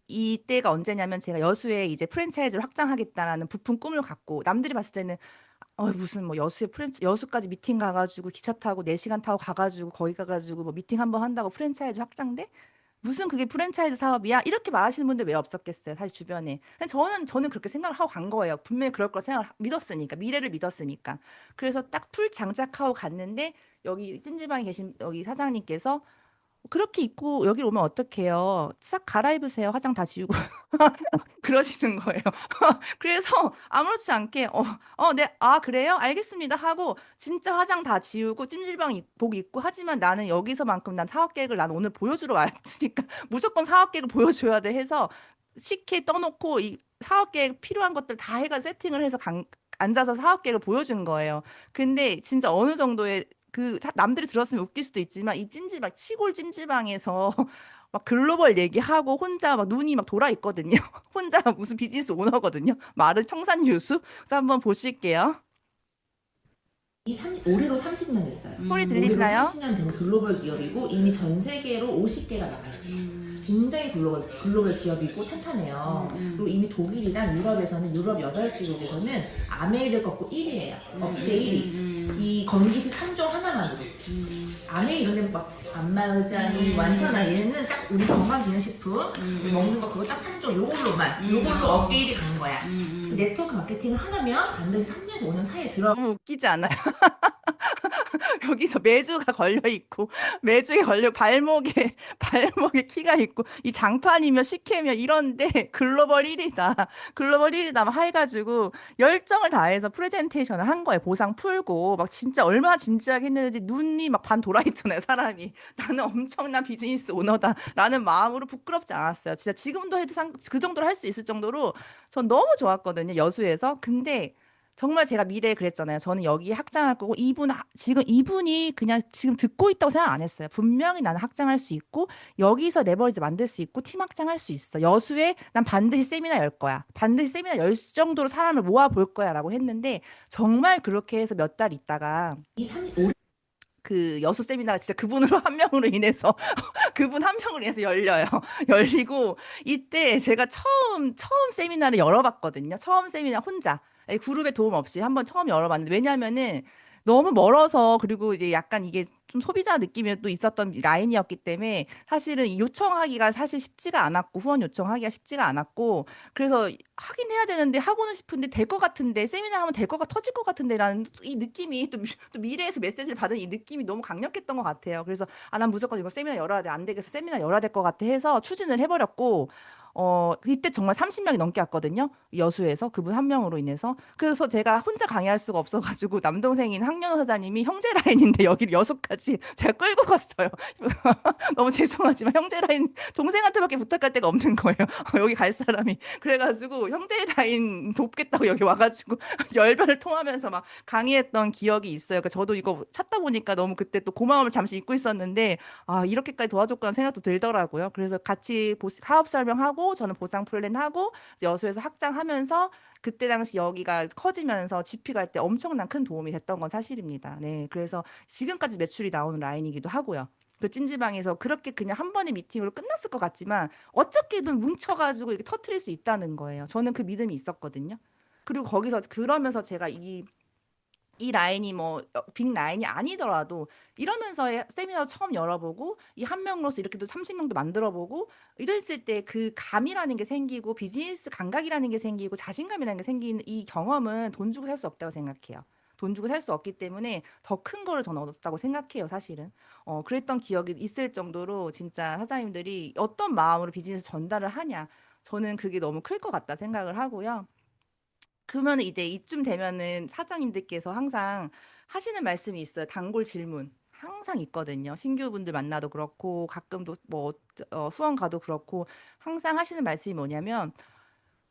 이때가 언제냐면 제가 여수에 이제 프랜차이즈를 확장하겠다라는 부푼 꿈을 갖고 남들이 봤을 때는 무슨 뭐 여수까지 미팅 가가지고 기차 타고 4시간 타고 가가지고 거기 가가지고 뭐 미팅 한번 한다고 프랜차이즈 확장돼? 무슨 그게 프랜차이즈 사업이야? 이렇게 말하시는 분들 왜 없었겠어요? 사실 주변에. 근데 저는 그렇게 생각을 하고 간 거예요. 분명히 그럴 거 생각을 믿었으니까. 미래를 믿었으니까. 그래서 딱 풀 장착하고 갔는데 여기 찜질방에 계신 여기 사장님께서 그렇게 입고 여기 오면 어떡해요? 싹 갈아입으세요. 화장 다 지우고. 그러시는 거예요. 그래서 아무렇지 않게 네, 아, 그래요? 알겠습니다 하고 진짜 화장 다 지우고 복 입고 하지만 나는 여기서만큼 난 사업 계획을 난 오늘 보여주러 왔으니까 무조건 사업 계획을 보여줘야 돼 해서 식혜 떠놓고 이 사업 계획 필요한 것들 다 해가 세팅을 해서 앉아서 사업 계획을 보여준 거예요. 근데 진짜 어느 정도의 남들이 들었으면 웃길 수도 있지만 이 찜질방 시골 찜질방에서 막 글로벌 얘기하고 혼자 막 눈이 막 돌아 있거든요. 혼자 무슨 비즈니스 오너거든요. 말은 청산유수. 그래서 한번 보실게요. 올해로 30년 됐어요. 소리 올해로 들리시나요? 30년 된 글로벌 기업이고 이미 전 세계로 50개가 나가 있어요. 굉장히 글로벌 기업이고 탄탄해요. 그리고 이미 독일이랑 유럽에서는 유럽 8개국에서는 아메이를 꺾고 1위예요. 업계 1위. 이 건기시 3종 하나만으로. 아메이 이런 데는 막 안마의자니 완천아 얘는 딱 우리 건강기능식품 먹는 거 그거 딱 3종 요걸로 업계 1위 간 거야. 네트워크 마케팅을 하려면 반드시 3년에서 5년 사이에 들어. 너무 웃기지 않아요? 여기서 메주가 걸려 있고 메주에 걸려 발목에 키가 있고 이 장판이며 식혜며 이런데 글로벌 1위다. 글로벌 1위다 막 해가지고 열정을 다해서 프레젠테이션을 한 거예요. 보상 풀고 막 진짜 얼마나 진지하게 했는지 눈이 막 반 돌아 있잖아요, 사람이. 나는 엄청난 비즈니스 오너다라는 마음으로 부끄럽지 않았어요. 진짜 지금도 해도 그 정도로 할 수 있을 정도로 전 너무 좋았거든요, 여수에서. 근데 정말 제가 미래에 그랬잖아요. 저는 여기 학장할 거고 지금 이분이 그냥 지금 듣고 있다고 생각 안 했어요. 분명히 나는 학장할 수 있고 여기서 레버리지 만들 수 있고 팀 학장할 수 있어. 여수에 난 반드시 세미나 열 거야. 반드시 세미나 열 정도로 사람을 모아 볼 거야라고 했는데 정말 그렇게 해서 몇 달 있다가 그 여수 세미나가 진짜 그분으로 한 명으로 인해서 그분 한 명으로 인해서 열려요. 열리고 이때 제가 처음 세미나를 열어봤거든요. 처음 세미나 혼자 그룹의 도움 없이 한번 처음 열어봤는데 왜냐면은 너무 멀어서 그리고 이제 약간 이게 좀 소비자 느낌이 또 있었던 라인이었기 때문에 사실은 요청하기가 사실 쉽지가 않았고 후원 요청하기가 쉽지가 않았고 그래서 하긴 해야 되는데 하고는 싶은데 될 것 같은데 세미나 하면 될 거가 터질 것 같은데라는 이 느낌이 또 미래에서 메시지를 받은 이 느낌이 너무 강력했던 것 같아요. 그래서 아 난 무조건 이거 세미나 열어야 돼. 안 되겠어. 세미나 열어야 될 것 같아 해서 추진을 해버렸고 이때 정말 30명이 넘게 왔거든요. 여수에서 그분 한 명으로 인해서. 그래서 제가 혼자 강의할 수가 없어가지고 남동생인 학년호 사장님이 형제 라인인데 여기를 여수까지 제가 끌고 갔어요. 너무 죄송하지만 형제 라인 동생한테밖에 부탁할 데가 없는 거예요. 여기 갈 사람이. 그래가지고 형제 라인 돕겠다고 여기 와가지고 열변을 통하면서 막 강의했던 기억이 있어요. 그러니까 저도 이거 찾다 보니까 너무 그때 또 고마움을 잠시 잊고 있었는데 아 이렇게까지 도와줬구나 생각도 들더라고요. 그래서 같이 사업 설명하고 저는 보상 플랜하고 여수에서 학장하면서 그때 당시 여기가 커지면서 GP 갈 때 엄청난 큰 도움이 됐던 건 사실입니다. 네, 그래서 지금까지 매출이 나오는 라인이기도 하고요. 그 찜질방에서 그렇게 그냥 한 번의 미팅으로 끝났을 것 같지만 어떻게든 뭉쳐가지고 이렇게 터트릴 수 있다는 거예요. 저는 그 믿음이 있었거든요. 그리고 거기서 그러면서 제가 이 라인이 뭐 빅 라인이 아니더라도 이러면서 세미나 처음 열어보고 이 한 명으로서 이렇게도 30명도 만들어보고 이랬을 때 그 감이라는 게 생기고 비즈니스 감각이라는 게 생기고 자신감이라는 게 생기는 이 경험은 돈 주고 살 수 없다고 생각해요. 돈 주고 살 수 없기 때문에 더 큰 거를 저는 얻었다고 생각해요, 사실은. 그랬던 기억이 있을 정도로 진짜 사장님들이 어떤 마음으로 비즈니스 전달을 하냐. 저는 그게 너무 클 것 같다 생각을 하고요. 그러면 이제 이쯤 되면은 사장님들께서 항상 하시는 말씀이 있어요. 단골 질문. 항상 있거든요. 신규분들 만나도 그렇고 가끔도 뭐 후원 가도 그렇고 항상 하시는 말씀이 뭐냐면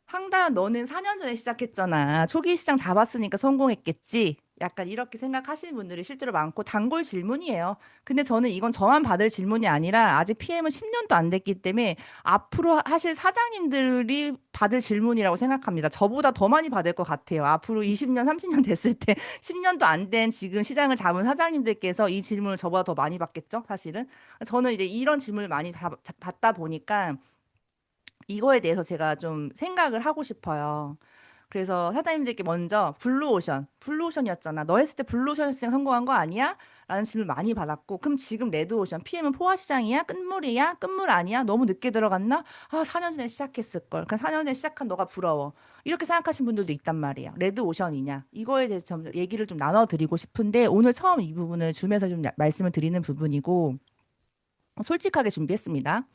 황다, 너는 4년 전에 시작했잖아. 초기 시장 잡았으니까 성공했겠지. 약간 이렇게 생각하시는 분들이 실제로 많고 단골 질문이에요. 근데 저는 이건 저만 받을 질문이 아니라 아직 PM은 10년도 안 됐기 때문에 앞으로 하실 사장님들이 받을 질문이라고 생각합니다. 저보다 더 많이 받을 것 같아요. 앞으로 20년, 30년 됐을 때 10년도 안 된 지금 시장을 잡은 사장님들께서 이 질문을 저보다 더 많이 받겠죠, 사실은. 저는 이제 이런 질문을 많이 받다 보니까 이거에 대해서 제가 좀 생각을 하고 싶어요. 그래서 사장님들께 먼저 블루오션이었잖아. 너 했을 때 블루오션이었으니까 성공한 거 아니야? 라는 질문 많이 받았고, 그럼 지금 레드오션, PM은 포화시장이야? 끝물이야? 끝물 아니야? 너무 늦게 들어갔나? 아, 4년 전에 시작했을걸. 그냥 4년 전에 시작한 너가 부러워. 이렇게 생각하신 분들도 있단 말이야. 레드오션이냐? 이거에 대해서 좀 얘기를 좀 나눠드리고 싶은데, 오늘 처음 이 부분을 줌에서 좀 말씀을 드리는 부분이고, 솔직하게 준비했습니다.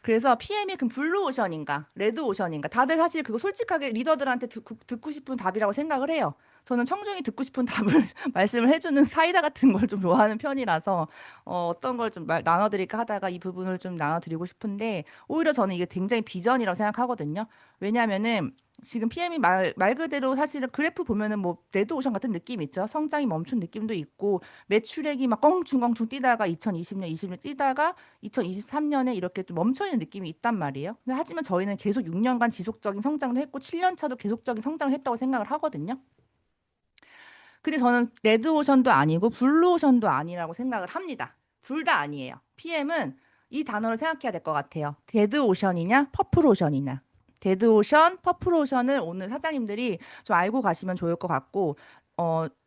그래서 PM이 그럼 블루오션인가, 레드오션인가? 다들 사실 그거 솔직하게 리더들한테 듣고 싶은 답이라고 생각을 해요. 저는 청중이 듣고 싶은 답을 말씀을 해주는 사이다 같은 걸 좀 좋아하는 편이라서 어떤 걸 좀 나눠드릴까 하다가 이 부분을 좀 나눠드리고 싶은데 오히려 저는 이게 굉장히 비전이라고 생각하거든요. 왜냐하면은 지금 PM이 말 그대로 사실은 그래프 보면은 뭐 레드오션 같은 느낌 있죠. 성장이 멈춘 느낌도 있고 매출액이 막 껑충껑충 뛰다가 2020년, 20년 뛰다가 2023년에 이렇게 좀 멈춰있는 느낌이 있단 말이에요. 근데 하지만 저희는 계속 6년간 지속적인 성장도 했고 7년 차도 계속적인 성장을 했다고 생각을 하거든요. 근데 저는 레드오션도 아니고 블루오션도 아니라고 생각을 합니다. 둘 다 아니에요. PM은 이 단어를 생각해야 될 것 같아요. 데드오션이냐, 퍼플오션이냐. 데드오션, 퍼플오션을 오늘 사장님들이 좀 알고 가시면 좋을 것 같고,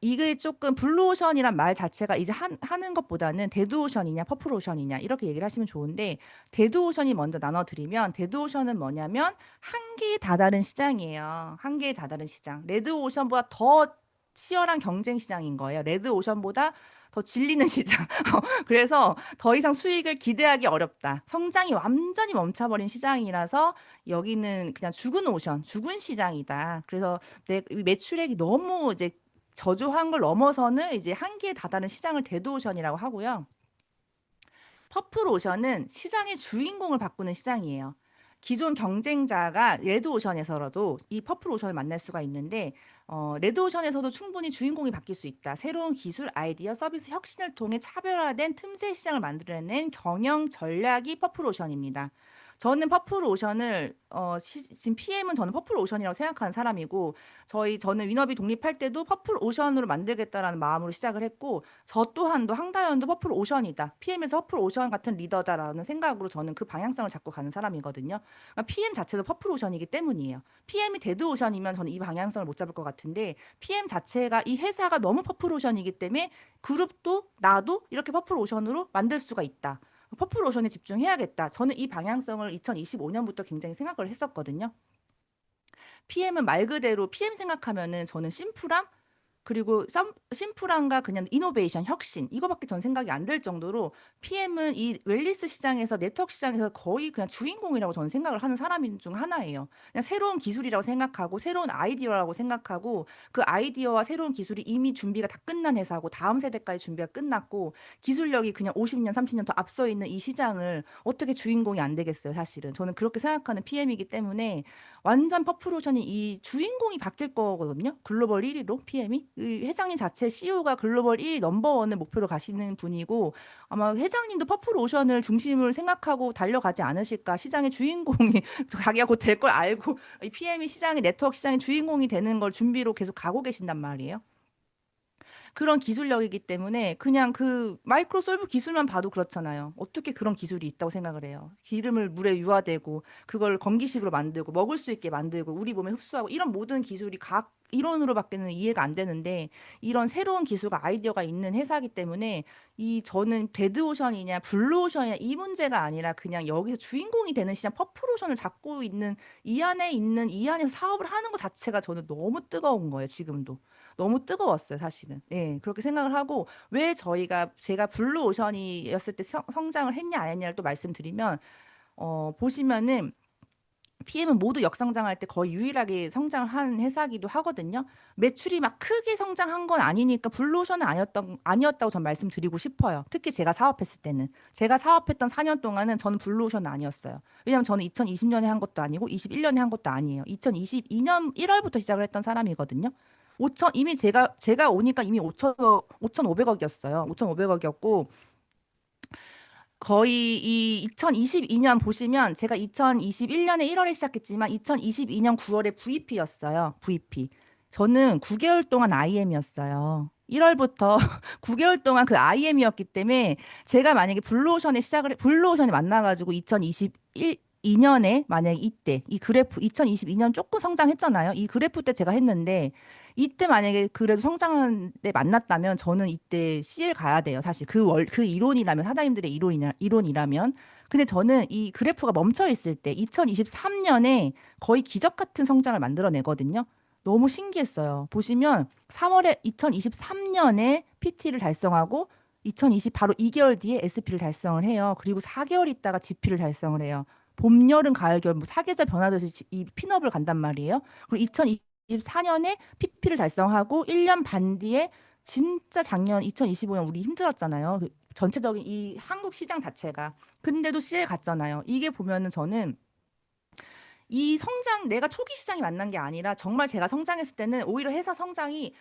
이게 조금 블루오션이란 말 자체가 이제 하는 것보다는 데드오션이냐, 퍼플오션이냐, 이렇게 얘기를 하시면 좋은데, 데드오션이 먼저 나눠드리면, 데드오션은 뭐냐면, 한계에 다다른 시장이에요. 한계에 다다른 시장. 레드오션보다 더 치열한 경쟁 시장인 거예요. 레드오션보다 더 질리는 시장. 그래서 더 이상 수익을 기대하기 어렵다. 성장이 완전히 멈춰버린 시장이라서 여기는 그냥 죽은 오션, 죽은 시장이다. 그래서 매출액이 너무 이제 저조한 걸 넘어서는 이제 한계에 다다른 시장을 데드오션이라고 하고요. 퍼플 오션은 시장의 주인공을 바꾸는 시장이에요. 기존 경쟁자가 레드 오션에서라도 이 퍼플 오션을 만날 수가 있는데, 레드 오션에서도 충분히 주인공이 바뀔 수 있다. 새로운 기술, 아이디어, 서비스 혁신을 통해 차별화된 틈새 시장을 만들어낸 경영 전략이 퍼플 오션입니다. 저는 퍼플 오션을 지금 PM은 저는 퍼플 오션이라고 생각하는 사람이고, 저는 위너비 독립할 때도 퍼플 오션으로 만들겠다라는 마음으로 시작을 했고, 저 또한도 황다현도 퍼플 오션이다. PM에서 퍼플 오션 같은 리더다라는 생각으로 저는 그 방향성을 잡고 가는 사람이거든요. 그러니까 PM 자체도 퍼플 오션이기 때문이에요. PM이 데드 오션이면 저는 이 방향성을 못 잡을 것 같은데, PM 자체가 이 회사가 너무 퍼플 오션이기 때문에 그룹도 나도 이렇게 퍼플 오션으로 만들 수가 있다. 퍼플 오션에 집중해야겠다. 저는 이 방향성을 2025년부터 굉장히 생각을 했었거든요. PM은 말 그대로 PM 생각하면은 저는 심플함, 그리고 심플함과 그냥 이노베이션, 혁신 이거밖에 전 생각이 안 들 정도로 PM은 이 웰니스 시장에서 네트워크 시장에서 거의 그냥 주인공이라고 저는 생각을 하는 사람 중 하나예요. 그냥 새로운 기술이라고 생각하고 새로운 아이디어라고 생각하고 그 아이디어와 새로운 기술이 이미 준비가 다 끝난 회사고 다음 세대까지 준비가 끝났고 기술력이 그냥 50년, 30년 더 앞서 있는 이 시장을 어떻게 주인공이 안 되겠어요, 사실은. 저는 그렇게 생각하는 PM이기 때문에 완전 퍼플오션이 이 주인공이 바뀔 거거든요. 글로벌 1위로 PM이. 이 회장님 자체 CEO가 글로벌 1위 넘버원을 목표로 가시는 분이고 아마 회장님도 퍼플오션을 중심을 생각하고 달려가지 않으실까. 시장의 주인공이 자기가 곧 될 걸 알고 이 PM이 시장의 네트워크 시장의 주인공이 되는 걸 준비로 계속 가고 계신단 말이에요. 그런 기술력이기 때문에 그냥 그 마이크로솔브 기술만 봐도 그렇잖아요. 어떻게 그런 기술이 있다고 생각을 해요. 기름을 물에 유화되고 그걸 건기식으로 만들고 먹을 수 있게 만들고 우리 몸에 흡수하고 이런 모든 기술이 각 이론으로밖에는 이해가 안 되는데 이런 새로운 기술과 아이디어가 있는 회사이기 때문에 이 저는 데드오션이냐 블루오션이냐 이 문제가 아니라 그냥 여기서 주인공이 되는 시장 퍼플오션을 잡고 있는 이 안에서 사업을 하는 것 자체가 저는 너무 뜨거운 거예요. 지금도. 너무 뜨거웠어요, 사실은. 예, 그렇게 생각을 하고 왜 제가 블루 오션이었을 때 성장을 했냐 안 했냐를 또 말씀드리면 보시면은 PM은 모두 역성장할 때 거의 유일하게 성장을 한 회사기도 하거든요. 매출이 막 크게 성장한 건 아니니까 블루오션은 아니었다고 전 말씀드리고 싶어요. 특히 제가 사업했을 때는. 제가 사업했던 4년 동안은 저는 블루오션은 아니었어요. 왜냐면 저는 2020년에 한 것도 아니고 21년에 한 것도 아니에요. 2022년 1월부터 시작을 했던 사람이거든요. 이미 제가 오니까 이미 5,500억이었어요. 5,500억이었고, 거의 이 2022년 보시면 제가 2021년에 1월에 시작했지만 2022년 9월에 VP였어요. VP. 저는 9개월 동안 IM이었어요. 1월부터 9개월 동안 그 IM이었기 때문에 제가 만약에 블루오션에 만나가지고 2년에 만약에 이때 이 그래프 2022년 조금 성장했잖아요. 이 그래프 때 제가 했는데 이때 만약에 그래도 성장하는데 만났다면 저는 이때 CL 가야 돼요. 사실 그 이론이라면 사장님들의 이론이라면. 근데 저는 이 그래프가 멈춰 있을 때 2023년에 거의 기적 같은 성장을 만들어내거든요. 너무 신기했어요. 보시면 3월에 2023년에 PT를 달성하고 바로 2개월 뒤에 SP를 달성을 해요. 그리고 4개월 있다가 GP를 달성을 해요. 봄, 여름, 가을, 겨울 뭐 사계절 변하듯이 이 핀업을 간단 말이에요. 그리고 2024년에 PP를 달성하고 1년 반 뒤에 진짜 작년 2025년 우리 힘들었잖아요. 그 전체적인 이 한국 시장 자체가. 근데도 CL 갔잖아요. 이게 보면은 저는 이 내가 초기 시장이 만난 게 아니라 정말 제가 성장했을 때는 오히려 회사 성장이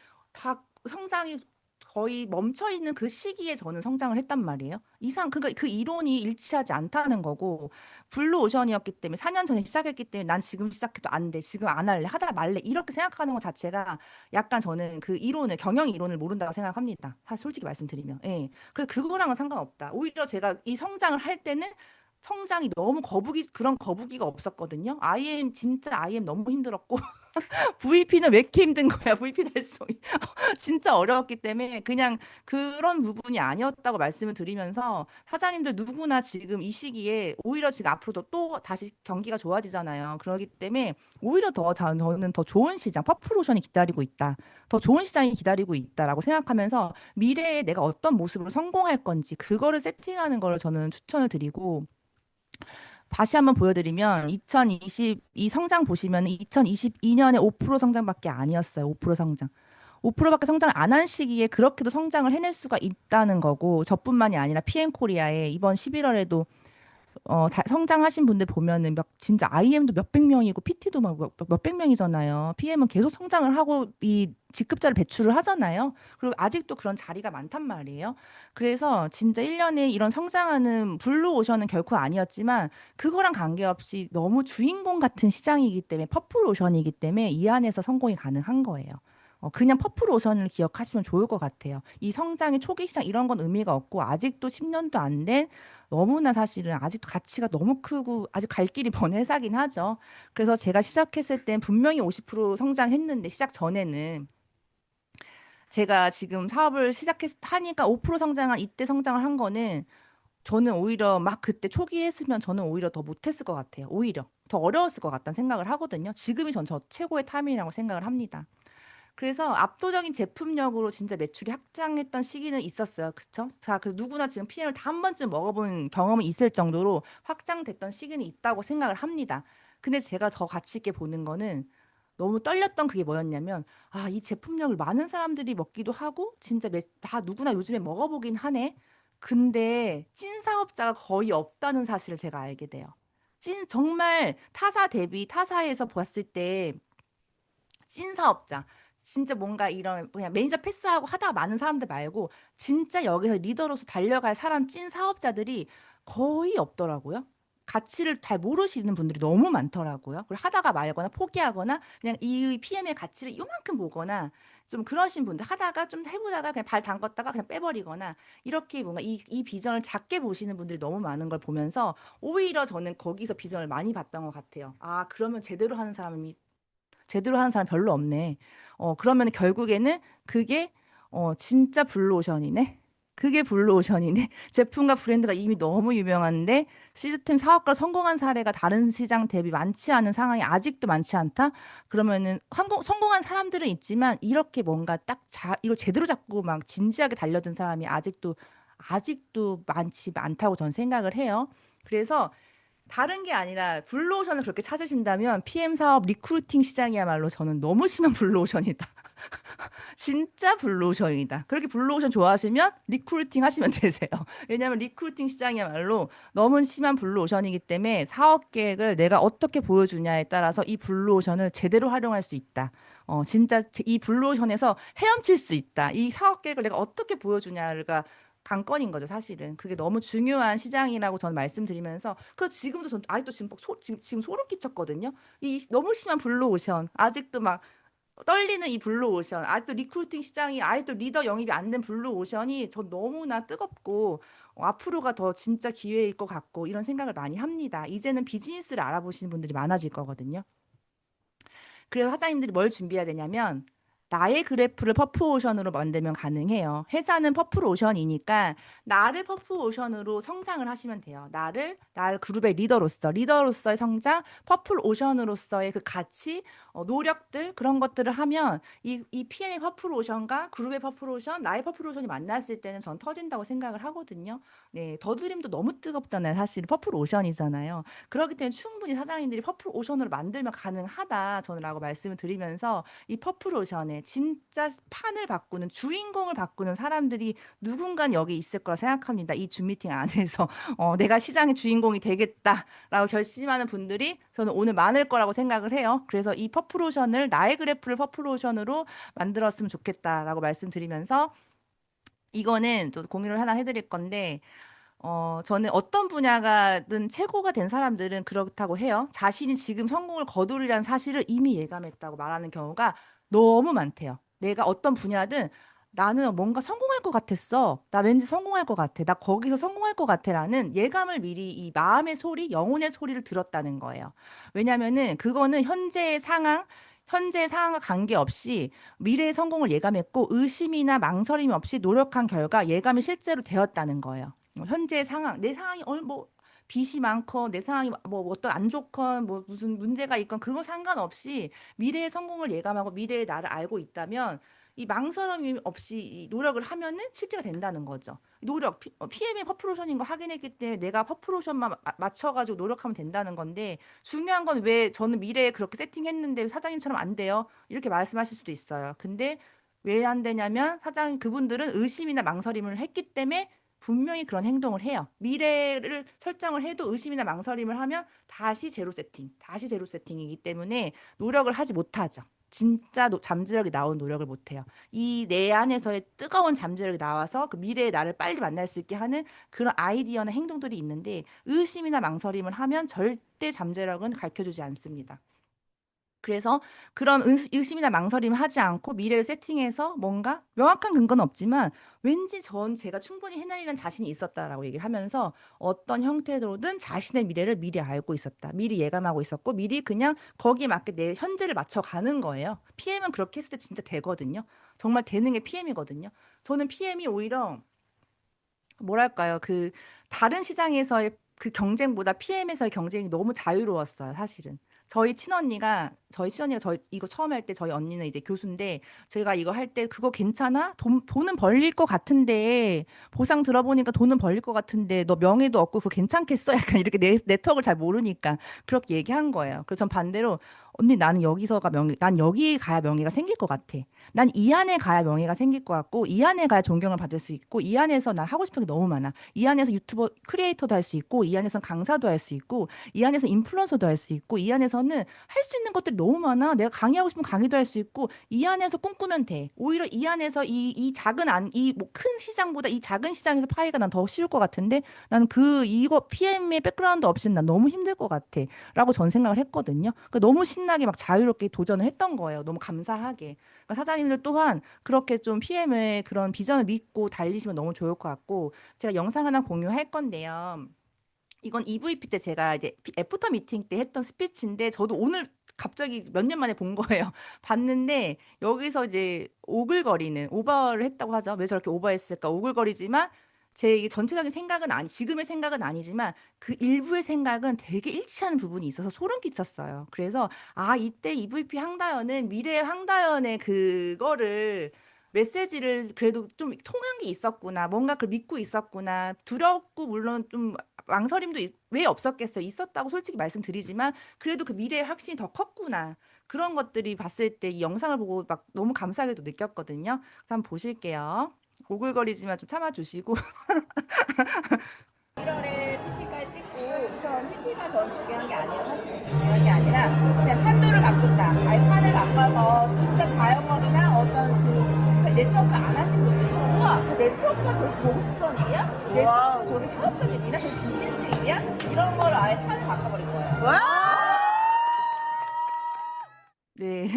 거의 멈춰 있는 그 시기에 저는 성장을 했단 말이에요. 그러니까 그 이론이 일치하지 않다는 거고, 블루 오션이었기 때문에 4년 전에 시작했기 때문에 난 지금 시작해도 안 돼. 지금 안 할래. 하다 말래. 이렇게 생각하는 것 자체가 약간 저는 그 이론을, 경영 이론을 모른다고 생각합니다. 사실 솔직히 말씀드리면. 예. 그래서 그거랑은 상관없다. 오히려 제가 이 성장을 할 때는 성장이 너무 그런 거부기가 없었거든요. 진짜 IM 너무 힘들었고, VP는 왜 이렇게 힘든 거야, VP 달성이. 진짜 어려웠기 때문에 그냥 그런 부분이 아니었다고 말씀을 드리면서 사장님들 누구나 지금 이 시기에 오히려 지금 앞으로도 또 다시 경기가 좋아지잖아요. 그렇기 때문에 오히려 저는 더 좋은 시장, 퍼플오션이 기다리고 있다. 더 좋은 시장이 기다리고 있다라고 생각하면서 미래에 내가 어떤 모습으로 성공할 건지 그거를 세팅하는 걸 저는 추천을 드리고 다시 한번 보여드리면 2022 성장 보시면 2022년에 5% 성장밖에 아니었어요. 5% 성장. 5%밖에 성장을 안 한 시기에 그렇게도 성장을 해낼 수가 있다는 거고 저뿐만이 아니라 PM코리아에 이번 11월에도 성장하신 분들 보면은 진짜 IM도 몇백 명이고 PT도 막 몇백 명이잖아요. PM은 계속 성장을 하고 이 직급자를 배출을 하잖아요. 그리고 아직도 그런 자리가 많단 말이에요. 그래서 진짜 1년에 이런 성장하는 블루 오션은 결코 아니었지만 그거랑 관계없이 너무 주인공 같은 시장이기 때문에 퍼플 오션이기 때문에 이 안에서 성공이 가능한 거예요. 그냥 퍼플 오션을 기억하시면 좋을 것 같아요. 이 성장의 초기 시장 이런 건 의미가 없고 아직도 10년도 안 된 너무나 사실은 아직도 가치가 너무 크고 아직 갈 길이 먼 회사긴 하죠. 그래서 제가 시작했을 땐 분명히 50% 성장했는데 시작 전에는 제가 지금 사업을 하니까 5% 성장한 이때 성장을 한 거는 저는 오히려 막 그때 초기에 했으면 저는 오히려 더 못했을 것 같아요. 오히려 더 어려웠을 것 같다는 생각을 하거든요. 지금이 전 저 최고의 타이밍이라고 생각을 합니다. 그래서 압도적인 제품력으로 진짜 매출이 확장했던 시기는 있었어요. 그쵸? 자, 그 누구나 지금 PM을 다 한 번쯤 먹어본 경험이 있을 정도로 확장됐던 시기는 있다고 생각을 합니다. 근데 제가 더 가치 있게 보는 거는 너무 떨렸던 그게 뭐였냐면, 아, 이 제품력을 많은 사람들이 먹기도 하고, 진짜 다 누구나 요즘에 먹어보긴 하네. 근데 찐 사업자가 거의 없다는 사실을 제가 알게 돼요. 정말 타사 대비 타사에서 봤을 때 찐 사업자. 진짜 뭔가 이런 그냥 매니저 패스하고 하다가 많은 사람들 말고 진짜 여기서 리더로서 달려갈 사람 찐 사업자들이 거의 없더라고요. 가치를 잘 모르시는 분들이 너무 많더라고요. 그리고 하다가 말거나 포기하거나 그냥 이 PM의 가치를 요만큼 보거나 좀 그러신 분들 하다가 좀 해보다가 그냥 발 담궜다가 그냥 빼버리거나 이렇게 뭔가 이 비전을 작게 보시는 분들이 너무 많은 걸 보면서 오히려 저는 거기서 비전을 많이 봤던 것 같아요. 아, 그러면 제대로 하는 사람 별로 없네. 그러면 결국에는 그게 진짜 블루오션이네. 그게 블루오션이네. 제품과 브랜드가 이미 너무 유명한데 시스템 사업가 성공한 사례가 다른 시장 대비 많지 않은 상황이 아직도 많지 않다. 그러면은 성공한 사람들은 있지만 이렇게 뭔가 이걸 제대로 잡고 막 진지하게 달려든 사람이 아직도 많지 않다고 저는 생각을 해요. 그래서 다른 게 아니라 블루오션을 그렇게 찾으신다면 PM 사업 리크루팅 시장이야말로 저는 너무 심한 블루오션이다. 진짜 블루오션이다. 그렇게 블루오션 좋아하시면 리크루팅 하시면 되세요. 왜냐하면 리크루팅 시장이야말로 너무 심한 블루오션이기 때문에 사업 계획을 내가 어떻게 보여주냐에 따라서 이 블루오션을 제대로 활용할 수 있다. 진짜 이 블루오션에서 헤엄칠 수 있다. 이 사업 계획을 내가 어떻게 보여주냐가 관건인 거죠, 사실은. 그게 너무 중요한 시장이라고 저는 말씀드리면서, 지금도 전 아직도 지금 소름 끼쳤거든요. 이 너무 심한 블루오션. 아직도 막 떨리는 이 블루오션. 아직도 리크루팅 시장이 아직도 리더 영입이 안 된 블루오션이 전 너무나 뜨겁고, 앞으로가 더 진짜 기회일 것 같고, 이런 생각을 많이 합니다. 이제는 비즈니스를 알아보시는 분들이 많아질 거거든요. 그래서 사장님들이 뭘 준비해야 되냐면 나의 그래프를 퍼프오션으로 만들면 가능해요. 회사는 퍼플오션이니까 나를 퍼플오션으로 성장을 하시면 돼요. 나를 그룹의 리더로서의 성장, 퍼플오션으로서의 그 가치, 노력들 그런 것들을 하면 이 PM의 퍼플오션과 그룹의 퍼플오션, 나의 퍼플오션이 만났을 때는 전 터진다고 생각을 하거든요. 네, 더드림도 너무 뜨겁잖아요. 사실 퍼플오션이잖아요. 그렇기 때문에 충분히 사장님들이 퍼플 오션으로 만들면 가능하다 저는라고 말씀을 드리면서 이 퍼플 오션에 진짜 판을 바꾸는 주인공을 바꾸는 사람들이 누군가 여기 있을 거라 생각합니다. 이 줌 미팅 안에서 내가 시장의 주인공이 되겠다라고 결심하는 분들이 저는 오늘 많을 거라고 생각을 해요. 그래서 이 퍼플 오션을 나의 그래프를 퍼플 오션으로 만들었으면 좋겠다라고 말씀드리면서 이거는 또 공유를 하나 해드릴 건데, 저는 어떤 분야가든 최고가 된 사람들은 그렇다고 해요. 자신이 지금 성공을 거두리라는 사실을 이미 예감했다고 말하는 경우가 너무 많대요. 내가 어떤 분야든 나는 뭔가 성공할 것 같았어. 나 왠지 성공할 것 같아. 나 거기서 성공할 것 같아. 라는 예감을 미리 이 마음의 소리, 영혼의 소리를 들었다는 거예요. 왜냐면은 그거는 현재 상황과 관계없이 미래의 성공을 예감했고 의심이나 망설임이 없이 노력한 결과 예감이 실제로 되었다는 거예요. 현재 상황, 내 상황이 뭐 빚이 많건 내 상황이 뭐 어떤 안 좋건 뭐 무슨 문제가 있건 그거 상관없이 미래의 성공을 예감하고 미래의 나를 알고 있다면 이 망설임이 없이 이 노력을 하면은 실제가 된다는 거죠. PM의 퍼플로션인 거 확인했기 때문에 내가 퍼플로션만 맞춰가지고 노력하면 된다는 건데 중요한 건 왜 저는 미래에 그렇게 세팅했는데 사장님처럼 안 돼요? 이렇게 말씀하실 수도 있어요. 근데 왜 안 되냐면 그분들은 의심이나 망설임을 했기 때문에 분명히 그런 행동을 해요. 미래를 설정을 해도 의심이나 망설임을 하면 다시 제로 세팅이기 때문에 노력을 하지 못하죠. 진짜 잠재력이 나온 노력을 못해요. 이 내 안에서의 뜨거운 잠재력이 나와서 그 미래의 나를 빨리 만날 수 있게 하는 그런 아이디어나 행동들이 있는데 의심이나 망설임을 하면 절대 잠재력은 가르쳐주지 않습니다. 그래서 그런 의심이나 망설임을 하지 않고 미래를 세팅해서 뭔가 명확한 근거는 없지만 왠지 제가 충분히 해내리는 자신이 있었다라고 얘기를 하면서 어떤 형태로든 자신의 미래를 미리 알고 있었다. 미리 예감하고 있었고 미리 그냥 거기에 맞게 내 현재를 맞춰가는 거예요. PM은 그렇게 했을 때 진짜 되거든요. 정말 되는 게 PM이거든요. 저는 PM이 오히려 뭐랄까요? 그 다른 시장에서의 그 경쟁보다 PM에서의 경쟁이 너무 자유로웠어요, 사실은. 저희 친언니가 저희 이거 처음 할 때 저희 언니는 이제 교수인데 제가 이거 할 때 그거 괜찮아? 돈은 벌릴 것 같은데 보상 들어보니까 돈은 벌릴 것 같은데 너 명예도 없고 그거 괜찮겠어? 약간 이렇게 네트워크를 잘 모르니까 그렇게 얘기한 거예요. 그래서 전 반대로 언니 나는 난 여기 가야 명예가 생길 것 같아. 난 이 안에 가야 명예가 생길 것 같고 이 안에 가야 존경을 받을 수 있고 이 안에서 난 하고 싶은 게 너무 많아. 이 안에서 유튜버 크리에이터도 할 수 있고 이 안에서 강사도 할 수 있고 이 안에서 인플루언서도 할 수 있고 이 안에서는 할 수 있는 것들이 너무 많아. 내가 강의하고 싶으면 강의도 할 수 있고 이 안에서 꿈꾸면 돼. 오히려 이 안에서 이 작은 이 뭐 큰 시장보다 이 작은 시장에서 파이가 난 더 쉬울 것 같은데 나는 이거 PM의 백그라운드 없이는 난 너무 힘들 것 같아. 라고 전 생각을 했거든요. 그러니까 너무 신나게 막 자유롭게 도전을 했던 거예요. 너무 감사하게. 그러니까 사장님들 또한 그렇게 좀 PM의 그런 비전을 믿고 달리시면 너무 좋을 것 같고 제가 영상 하나 공유할 건데요. 이건 EVP 때 제가 이제 애프터 미팅 때 했던 스피치인데 저도 오늘 갑자기 몇 년 만에 본 거예요. 봤는데 여기서 이제 오글거리는 오버를 했다고 하죠. 왜 저렇게 오버했을까? 오글거리지만 제 이게 전체적인 생각은 지금의 생각은 아니지만 그 일부의 생각은 되게 일치하는 부분이 있어서 소름 끼쳤어요. 그래서 이때 EVP 황다연은 미래 황다연의 그거를 메시지를 그래도 좀 통한 게 있었구나. 뭔가 그걸 믿고 있었구나. 두렵고 물론 좀 망설임도 왜 없었겠어요. 있었다고 솔직히 말씀드리지만 그래도 그 미래의 확신이 더 컸구나. 그런 것들이 봤을 때 이 영상을 보고 막 너무 감사하게도 느꼈거든요. 그래서 한번 보실게요. 오글거리지만 좀 참아주시고. 1월에 PT까지 찍고 우선 PT가 전 중요한 게 아니라 사실 중요한 게 아니라 그냥 판도를 바꾼다. 아예 판을 바꿔서 진짜 자영업이나 어떤 그 네트워크 안 하신 분들이 우와 저 네트워크가 저렇게 고급스러운 일이야? 네트워크가 저렇게 상업적인 일이야? 저렇게 비즈니스 일이야? 이런 걸 아예 판을 바꿔버린 거예요. 네.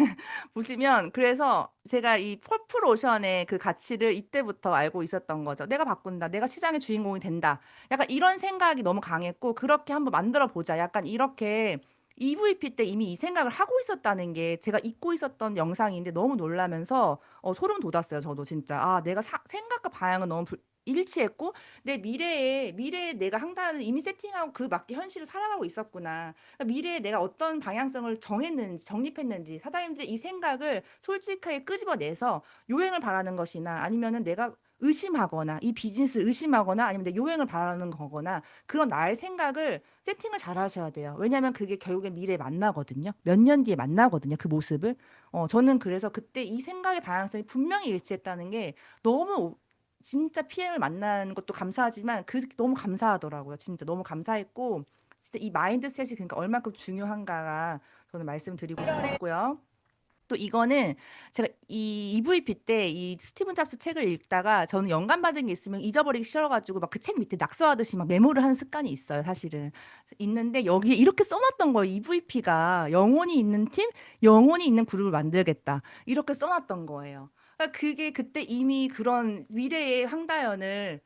보시면, 그래서 제가 이 퍼플 오션의 그 가치를 이때부터 알고 있었던 거죠. 내가 바꾼다. 내가 시장의 주인공이 된다. 약간 이런 생각이 너무 강했고, 그렇게 한번 만들어 보자. 약간 이렇게 EVP 때 이미 이 생각을 하고 있었다는 게 제가 잊고 있었던 영상인데 너무 놀라면서 소름 돋았어요. 저도 진짜. 내가 생각과 방향은 너무 일치했고, 미래에 내가 항단을 이미 세팅하고 그 맞게 현실을 살아가고 있었구나. 그러니까 미래에 내가 어떤 방향성을 정립했는지 사장님들의 이 생각을 솔직하게 끄집어내서 요행을 바라는 것이나 아니면은 내가 의심하거나 이 비즈니스를 의심하거나 아니면 내 요행을 바라는 거거나 그런 나의 생각을 세팅을 잘 하셔야 돼요. 왜냐하면 그게 결국에 미래에 만나거든요. 몇 년 뒤에 만나거든요. 그 모습을. 저는 그래서 그때 이 생각의 방향성이 분명히 일치했다는 게 너무 진짜 PM을 만난 것도 감사하지만 너무 감사하더라고요. 진짜 너무 감사했고 진짜 이 마인드셋이 그러니까 얼만큼 중요한가가 저는 말씀드리고 싶었고요. 또 이거는 제가 이 EVP 때 이 스티븐 잡스 책을 읽다가 저는 영감 받은 게 있으면 잊어버리기 싫어가지고 막 그 책 밑에 낙서하듯이 막 메모를 하는 습관이 있어요, 사실은. 있는데 여기에 이렇게 써놨던 거예요. EVP가 영혼이 있는 팀, 영혼이 있는 그룹을 만들겠다. 이렇게 써놨던 거예요. 그러니까 그게 그때 이미 그런 미래의 황다연을,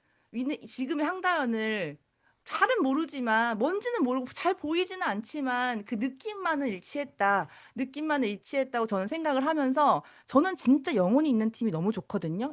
지금의 황다연을 잘은 모르지만 뭔지는 모르고 잘 보이지는 않지만 그 느낌만은 일치했다. 느낌만을 일치했다고 저는 생각을 하면서 저는 진짜 영혼이 있는 팀이 너무 좋거든요.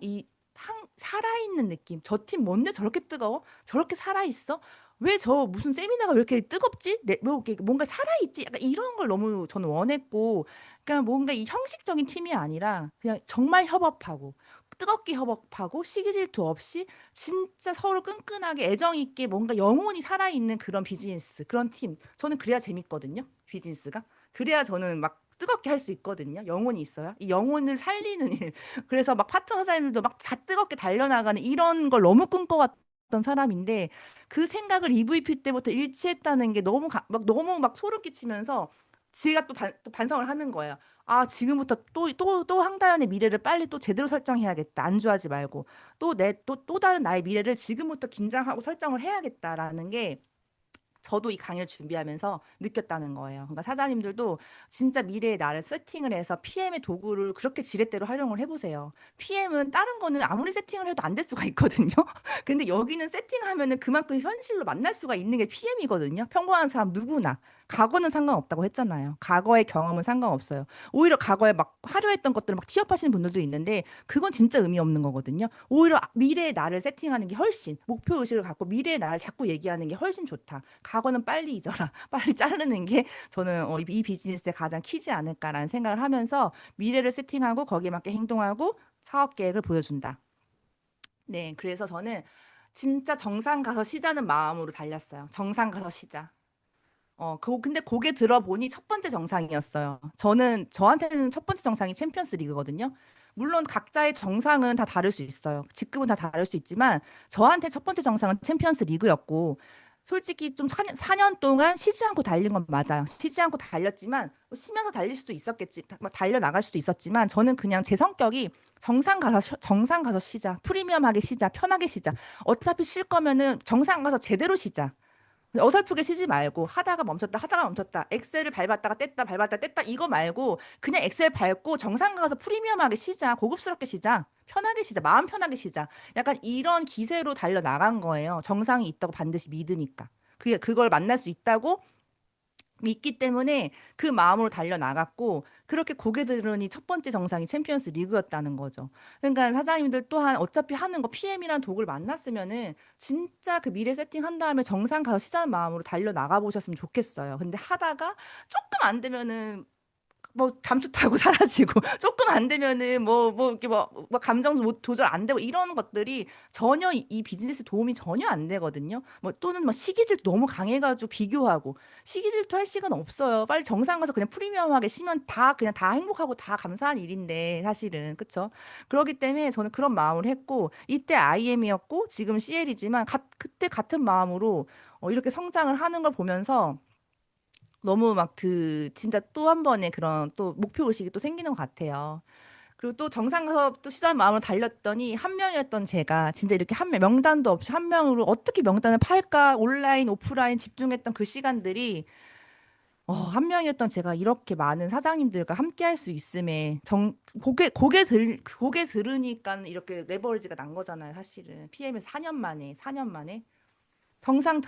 살아있는 느낌. 저 팀 뭔데 저렇게 뜨거워? 저렇게 살아있어? 왜 저 무슨 세미나가 왜 이렇게 뜨겁지? 뭐 이렇게 뭔가 살아있지? 약간 이런 걸 너무 저는 원했고, 그러니까 뭔가 이 형식적인 팀이 아니라 그냥 정말 협업하고 뜨겁게 협업하고 시기 질투 없이 진짜 서로 끈끈하게 애정 있게 뭔가 영혼이 살아있는 그런 비즈니스, 그런 팀. 저는 그래야 재밌거든요. 비즈니스가. 그래야 저는 막 뜨겁게 할 수 있거든요. 영혼이 있어야. 이 영혼을 살리는 일. 그래서 막 파트너 사장님들도 막 다 뜨겁게 달려나가는 이런 걸 너무 꿈꿔왔던 사람인데 그 생각을 EVP 때부터 일치했다는 게 너무 막 소름 끼치면서 제가 또 반성을 하는 거예요. 아, 지금부터 또 황다연의 미래를 빨리 또 제대로 설정해야겠다. 안주하지 말고. 또 다른 나의 미래를 지금부터 긴장하고 설정을 해야겠다라는 게 저도 이 강의를 준비하면서 느꼈다는 거예요. 그러니까 사장님들도 진짜 미래의 나를 세팅을 해서 PM의 도구를 그렇게 지렛대로 활용을 해보세요. PM은 다른 거는 아무리 세팅을 해도 안 될 수가 있거든요. 근데 여기는 세팅하면은 그만큼 현실로 만날 수가 있는 게 PM이거든요. 평범한 사람 누구나. 과거는 상관없다고 했잖아요. 과거의 경험은 상관없어요. 오히려 과거에 막 화려했던 것들을 막 티업하시는 분들도 있는데 그건 진짜 의미 없는 거거든요. 오히려 미래의 나를 세팅하는 게 훨씬 목표 의식을 갖고 미래의 나를 자꾸 얘기하는 게 훨씬 좋다. 과거는 빨리 잊어라. 빨리 자르는 게 저는 이 비즈니스의 가장 키지 않을까라는 생각을 하면서 미래를 세팅하고 거기에 맞게 행동하고 사업 계획을 보여준다. 네, 그래서 저는 진짜 정상 가서 시자는 마음으로 달렸어요. 정상 가서 시자. 근데 고개 들어보니 첫 번째 정상이었어요. 저한테는 첫 번째 정상이 챔피언스 리그거든요. 물론 각자의 정상은 다 다를 수 있어요. 직급은 다 다를 수 있지만, 저한테 첫 번째 정상은 챔피언스 리그였고, 솔직히 좀 4년 동안 쉬지 않고 달린 건 맞아요. 쉬지 않고 달렸지만, 뭐 쉬면서 달릴 수도 있었겠지, 막 달려나갈 수도 있었지만, 저는 그냥 제 성격이 정상 가서 쉬자. 프리미엄하게 쉬자. 편하게 쉬자. 어차피 쉴 거면은 정상 가서 제대로 쉬자. 어설프게 쉬지 말고 하다가 멈췄다 엑셀을 밟았다가 뗐다 밟았다 뗐다 이거 말고 그냥 엑셀 밟고 정상 가서 프리미엄하게 쉬자 고급스럽게 쉬자 편하게 쉬자 마음 편하게 쉬자 약간 이런 기세로 달려 나간 거예요. 정상이 있다고 반드시 믿으니까 그걸 만날 수 있다고 있기 때문에 그 마음으로 달려나갔고 그렇게 고개 들으니 첫 번째 정상이 챔피언스 리그였다는 거죠. 그러니까 사장님들 또한 어차피 하는 거 PM이란 도구를 만났으면은 진짜 그 미래 세팅한 다음에 정상 가서 시작하는 마음으로 달려나가 보셨으면 좋겠어요. 근데 하다가 조금 안 되면은 뭐 잠수 타고 사라지고 조금 안 되면은 이렇게 뭐 감정 조절 안 되고 이런 것들이 전혀 이 비즈니스 도움이 전혀 안 되거든요. 뭐 또는 뭐 시기질투 너무 강해가지고 비교하고 시기질투 할 시간 없어요. 빨리 정상 가서 그냥 프리미엄하게 쉬면 그냥 다 행복하고 다 감사한 일인데 사실은 그쵸? 그렇기 때문에 저는 그런 마음을 했고 이때 IM이었고 지금 CL이지만 그때 같은 마음으로 이렇게 성장을 하는 걸 보면서 너무 진짜 또 한 번의 그런 또 목표 의식이 또 생기는 것 같아요. 그리고 또 정상 가서 또 시장 마음을 달렸더니 한 명이었던 제가 진짜 이렇게 명단도 없이 한 명으로 어떻게 명단을 팔까 온라인 오프라인 집중했던 그 시간들이 한 명이었던 제가 이렇게 많은 사장님들과 함께 할 수 있음에 고개 들으니까 이렇게 레버리지가 난 거잖아요, 사실은. PM에서 4년 만에 정상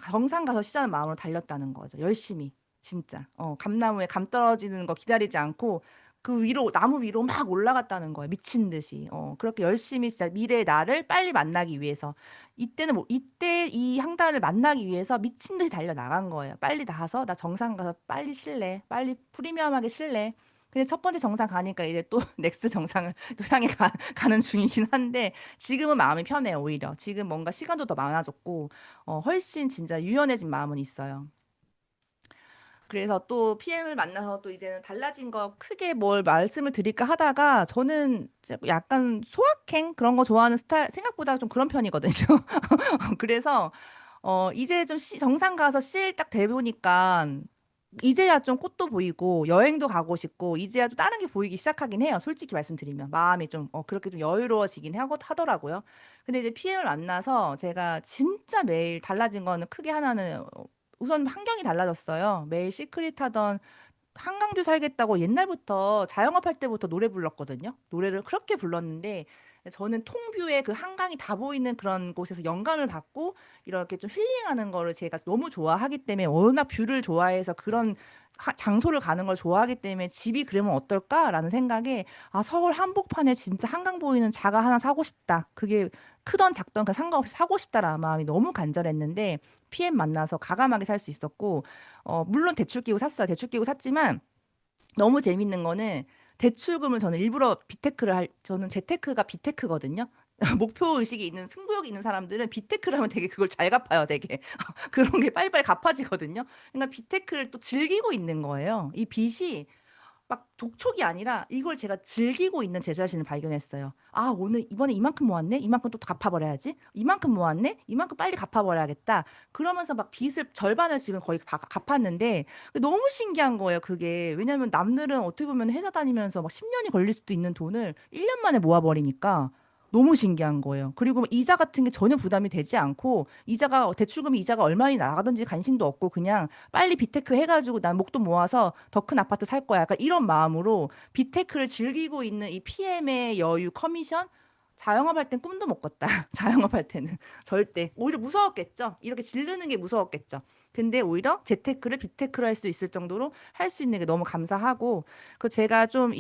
가서 시작하는 마음으로 달렸다는 거죠. 열심히. 진짜. 감나무에 감 떨어지는 거 기다리지 않고 그 위로, 나무 위로 막 올라갔다는 거예요. 미친 듯이. 그렇게 열심히 진짜 미래의 나를 빨리 만나기 위해서. 이때 이 항단을 만나기 위해서 미친 듯이 달려나간 거예요. 빨리 나가서 나 정상 가서 빨리 쉴래. 빨리 프리미엄하게 쉴래. 근데 첫 번째 정상 가니까 이제 또 넥스트 정상을 또 향해 가는 중이긴 한데 지금은 마음이 편해요, 오히려. 지금 뭔가 시간도 더 많아졌고 훨씬 진짜 유연해진 마음은 있어요. 그래서 또 PM을 만나서 또 이제는 달라진 거 크게 뭘 말씀을 드릴까 하다가 저는 약간 소확행 그런 거 좋아하는 스타일 생각보다 좀 그런 편이거든요. 그래서 이제 좀 정상 가서 CL 딱 돼보니까 이제야 좀 꽃도 보이고 여행도 가고 싶고 이제야 좀 다른 게 보이기 시작하긴 해요. 솔직히 말씀드리면 마음이 좀 그렇게 좀 여유로워지긴 하더라고요. 근데 이제 PM을 만나서 제가 진짜 매일 달라진 거는 크게 하나는 우선 환경이 달라졌어요. 매일 시크릿 하던 한강뷰 살겠다고 옛날부터 자영업 할 때부터 노래 불렀거든요. 노래를 그렇게 불렀는데 저는 통뷰에 그 한강이 다 보이는 그런 곳에서 영감을 받고 이렇게 좀 힐링하는 거를 제가 너무 좋아하기 때문에 워낙 뷰를 좋아해서 그런 장소를 가는 걸 좋아하기 때문에 집이 그러면 어떨까라는 생각에 서울 한복판에 진짜 한강 보이는 자가 하나 사고 싶다. 그게 크던 작던 그 상관없이 사고 싶다라는 마음이 너무 간절했는데 PM 만나서 가감하게 살 수 있었고 물론 대출 끼고 샀어요. 대출 끼고 샀지만 너무 재밌는 거는 대출금을 저는 일부러 저는 재테크가 비테크거든요. 목표 의식이 있는 승부욕이 있는 사람들은 비테크를 하면 되게 그걸 잘 갚아요, 되게. 그런 게 빨리빨리 갚아지거든요. 그러니까 비테크를 또 즐기고 있는 거예요. 이 빚이 막 독촉이 아니라 이걸 제가 즐기고 있는 제 자신을 발견했어요. 오늘 이번에 이만큼 모았네? 이만큼 또 갚아버려야지. 이만큼 모았네? 이만큼 빨리 갚아버려야겠다. 그러면서 막 빚을 절반을 지금 거의 갚았는데 너무 신기한 거예요, 그게. 왜냐면 남들은 어떻게 보면 회사 다니면서 막 10년이 걸릴 수도 있는 돈을 1년 만에 모아버리니까 너무 신기한 거예요. 그리고 이자 같은 게 전혀 부담이 되지 않고 대출금이 이자가 얼마나 나가든지 관심도 없고 그냥 빨리 비테크 해가지고 난 목돈 모아서 더 큰 아파트 살 거야. 약간 이런 마음으로 비테크를 즐기고 있는 이 PM의 여유 커미션 자영업 할 땐 꿈도 못 꿨다. 자영업 할 때는 절대 오히려 무서웠겠죠. 이렇게 지르는 게 무서웠겠죠. 근데 오히려 재테크를 비테크로 할 수 있을 정도로 할 수 있는 게 너무 감사하고 그 제가 좀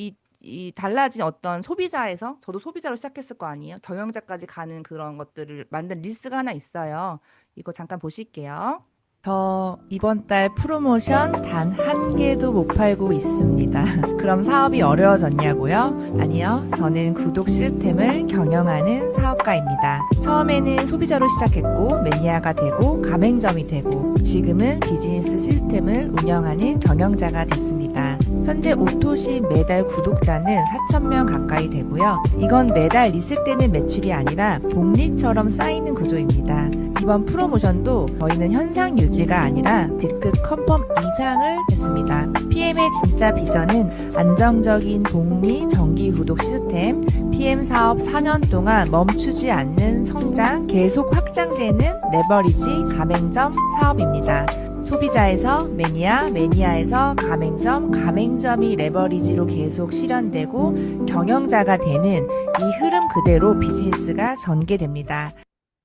이 달라진 어떤 소비자에서 저도 소비자로 시작했을 거 아니에요. 경영자까지 가는 그런 것들을 만든 리스트가 하나 있어요. 이거 잠깐 보실게요. 저 이번 달 프로모션 단 한 개도 못 팔고 있습니다. 그럼 사업이 어려워졌냐고요? 아니요. 저는 구독 시스템을 경영하는 사업가입니다. 처음에는 소비자로 시작했고 매니아가 되고 가맹점이 되고 지금은 비즈니스 시스템을 운영하는 경영자가 됐습니다. 현재 오토시 매달 구독자는 4,000명 가까이 되고요. 이건 매달 리셋되는 매출이 아니라 복리처럼 쌓이는 구조입니다. 이번 프로모션도 저희는 현상 유지가 아니라 D급 컨펌 이상을 했습니다. PM의 진짜 비전은 안정적인 복리 정기 구독 시스템, PM 사업 4년 동안 멈추지 않는 성장, 계속 확장되는 레버리지 가맹점 사업입니다. 소비자에서 매니아, 매니아에서 가맹점, 가맹점이 레버리지로 계속 실현되고 경영자가 되는 이 흐름 그대로 비즈니스가 전개됩니다.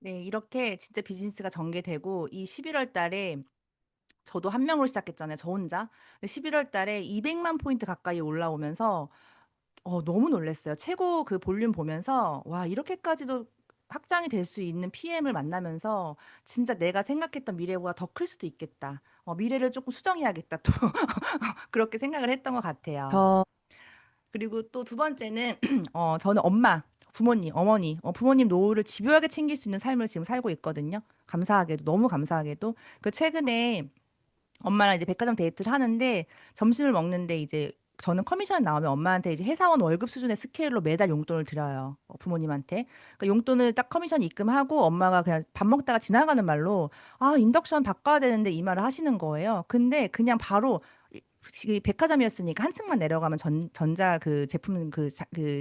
네, 이렇게 진짜 비즈니스가 전개되고 이 11월 달에 저도 한 명으로 시작했잖아요. 저 혼자. 근데 11월 달에 200만 포인트 가까이 올라오면서 너무 놀랐어요. 최고 그 볼륨 보면서 와, 이렇게까지도 확장이 될 수 있는 PM을 만나면서 진짜 내가 생각했던 미래보다 더 클 수도 있겠다. 미래를 조금 수정해야겠다. 또 그렇게 생각을 했던 것 같아요. 그리고 또 두 번째는 저는 부모님, 어머니, 부모님 노후를 집요하게 챙길 수 있는 삶을 지금 살고 있거든요. 감사하게도, 너무 감사하게도. 그 최근에 엄마랑 이제 백화점 데이트를 하는데 점심을 먹는데 이제 저는 커미션 나오면 엄마한테 이제 회사원 월급 수준의 스케일로 매달 용돈을 드려요. 부모님한테. 그러니까 용돈을 딱 커미션 입금하고 엄마가 그냥 밥 먹다가 지나가는 말로 인덕션 바꿔야 되는데 이 말을 하시는 거예요. 근데 그냥 바로 백화점이었으니까 한 층만 내려가면 전자 그 제품 그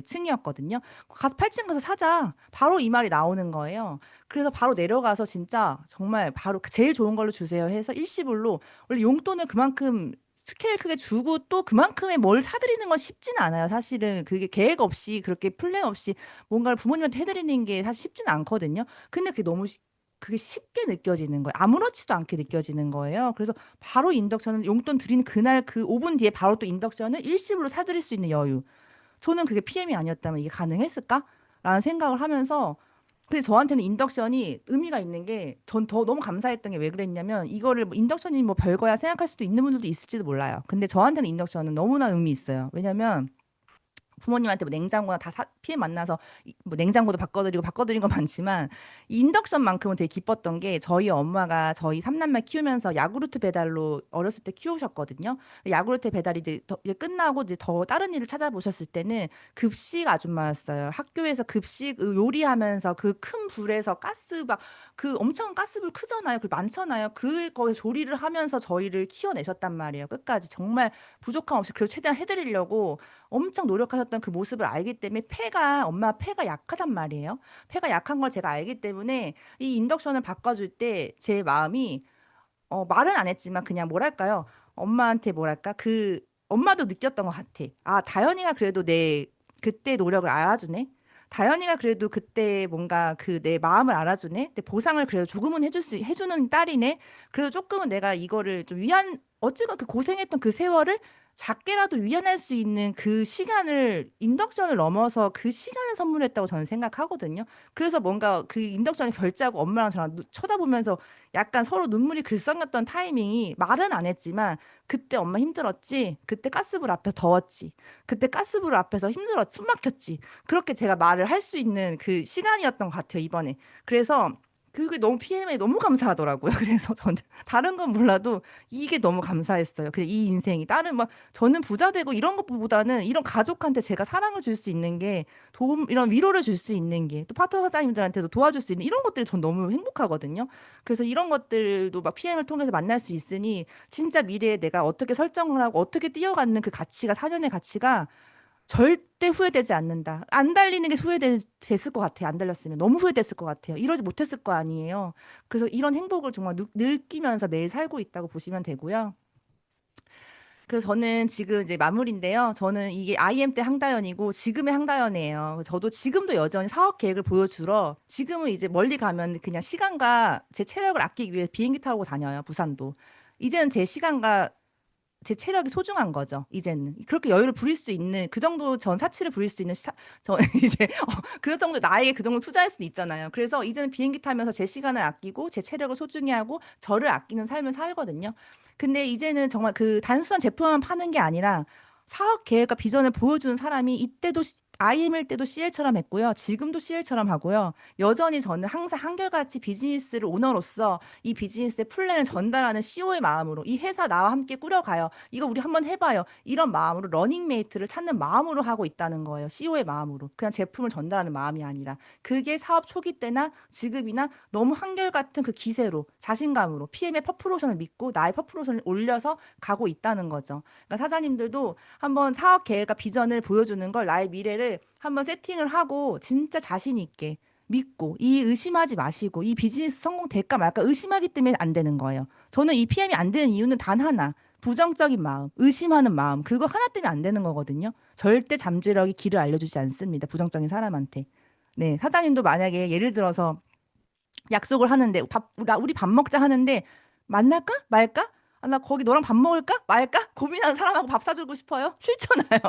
층이었거든요. 가서 8층 가서 사자. 바로 이 말이 나오는 거예요. 그래서 바로 내려가서 진짜 정말 바로 제일 좋은 걸로 주세요 해서 일시불로 원래 용돈을 그만큼 스케일 크게 주고 또 그만큼의 뭘 사드리는 건 쉽지는 않아요. 사실은 그게 계획 없이 그렇게 플랜 없이 뭔가를 부모님한테 해드리는 게 사실 쉽지는 않거든요. 근데 그게 쉽게 느껴지는 거예요. 아무렇지도 않게 느껴지는 거예요. 그래서 바로 인덕션은 용돈 드린 그날 그 5분 뒤에 바로 또 인덕션을 일시불로 사드릴 수 있는 여유. 저는 그게 PM이 아니었다면 이게 가능했을까? 라는 생각을 하면서 근데 저한테는 인덕션이 의미가 있는 게 전 더 너무 감사했던 게 왜 그랬냐면 이거를 인덕션이 뭐 별거야 생각할 수도 있는 분들도 있을지도 몰라요. 근데 저한테는 인덕션은 너무나 의미 있어요. 왜냐면 부모님한테 뭐 냉장고나 피해 만나서 뭐 냉장고도 바꿔드린 건 많지만 이 인덕션만큼은 되게 기뻤던 게 저희 엄마가 저희 삼남매 키우면서 야구르트 배달로 어렸을 때 키우셨거든요. 야구르트 배달이 이제 끝나고 이제 더 다른 일을 찾아보셨을 때는 급식 아줌마였어요. 학교에서 급식 요리하면서 그 큰 불에서 가스 막 그 엄청 가스불 크잖아요. 그 많잖아요. 그거에 조리를 하면서 저희를 키워내셨단 말이에요. 끝까지 정말 부족함 없이 그래서 최대한 해드리려고 엄청 노력하셨던 그 모습을 알기 때문에 엄마 폐가 약하단 말이에요. 폐가 약한 걸 제가 알기 때문에 이 인덕션을 바꿔줄 때 제 마음이 말은 안 했지만 그냥 뭐랄까요? 엄마한테 뭐랄까? 엄마도 느꼈던 것 같아. 아, 다현이가 그래도 내 그때 노력을 알아주네. 다현이가 그래도 그때 뭔가 그 내 마음을 알아주네. 내 보상을 그래도 조금은 해주는 딸이네. 그래도 조금은 내가 이거를 좀 어쨌건 그 고생했던 그 세월을 작게라도 위안할 수 있는 그 시간을 인덕션을 넘어서 그 시간을 선물했다고 저는 생각하거든요. 그래서 뭔가 그 인덕션이 결제하고 엄마랑 저랑 쳐다보면서 약간 서로 눈물이 글썽였던 타이밍이 말은 안 했지만 그때 엄마 힘들었지. 그때 가스불 앞에 더웠지. 그때 가스불 앞에서 힘들었지. 숨 막혔지. 그렇게 제가 말을 할 수 있는 그 시간이었던 것 같아요, 이번에. 그래서 그게 너무 PM에 너무 감사하더라고요. 그래서 저는 다른 건 몰라도 이게 너무 감사했어요. 그냥 이 인생이 다른 막 저는 부자 되고 이런 것보다는 이런 가족한테 제가 사랑을 줄 수 있는 게 이런 위로를 줄 수 있는 게 또 파트너사님들한테도 도와줄 수 있는 이런 것들이 전 너무 행복하거든요. 그래서 이런 것들도 막 PM을 통해서 만날 수 있으니 진짜 미래에 내가 어떻게 설정을 하고 어떻게 뛰어가는 그 가치가 4년의 가치가 절대 후회되지 않는다. 안 달리는 게 후회됐을 것 같아요. 안 달렸으면. 너무 후회됐을 것 같아요. 이러지 못했을 거 아니에요. 그래서 이런 행복을 정말 느끼면서 매일 살고 있다고 보시면 되고요. 그래서 저는 지금 이제 마무리인데요. 저는 이게 IM 때 항다연이고 지금의 항다연이에요. 저도 지금도 여전히 사업 계획을 보여주러 지금은 이제 멀리 가면 그냥 시간과 제 체력을 아끼기 위해 비행기 타고 다녀요. 부산도. 이제는 제 시간과 제 체력이 소중한 거죠. 이제는 그렇게 여유를 부릴 수 있는 그 정도 전 사치를 부릴 수 있는 저 이제 그 정도 나에게 그 정도 투자할 수 있잖아요. 그래서 이제는 비행기 타면서 제 시간을 아끼고 제 체력을 소중히 하고 저를 아끼는 삶을 살거든요. 근데 이제는 정말 그 단순한 제품만 파는 게 아니라 사업 계획과 비전을 보여주는 사람이 이때도 IM일 때도 CL처럼 했고요. 지금도 CL처럼 하고요. 여전히 저는 항상 한결같이 비즈니스를 오너로서 이 비즈니스의 플랜을 전달하는 CEO의 마음으로 이 회사 나와 함께 꾸려가요. 이거 우리 한번 해봐요. 이런 마음으로 러닝메이트를 찾는 마음으로 하고 있다는 거예요. CEO의 마음으로. 그냥 제품을 전달하는 마음이 아니라. 그게 사업 초기 때나 지금이나 너무 한결같은 그 기세로 자신감으로 PM의 퍼플로션을 믿고 나의 퍼플로션을 올려서 가고 있다는 거죠. 그러니까 사장님들도 한번 사업 계획과 비전을 보여주는 걸 나의 미래를 한번 세팅을 하고 진짜 자신 있게 믿고 이 의심하지 마시고 이 비즈니스 성공될까 말까 의심하기 때문에 안 되는 거예요. 저는 이 PM이 안 되는 이유는 단 하나. 부정적인 마음, 의심하는 마음, 그거 하나 때문에 안 되는 거거든요. 절대 잠재력이 길을 알려주지 않습니다. 부정적인 사람한테. 네, 사장님도 만약에 예를 들어서 약속을 하는데 우리 밥 먹자 하는데 만날까 말까? 아, 나 거기 너랑 밥 먹을까 말까 고민하는 사람하고 밥 사주고 싶어요? 싫잖아요.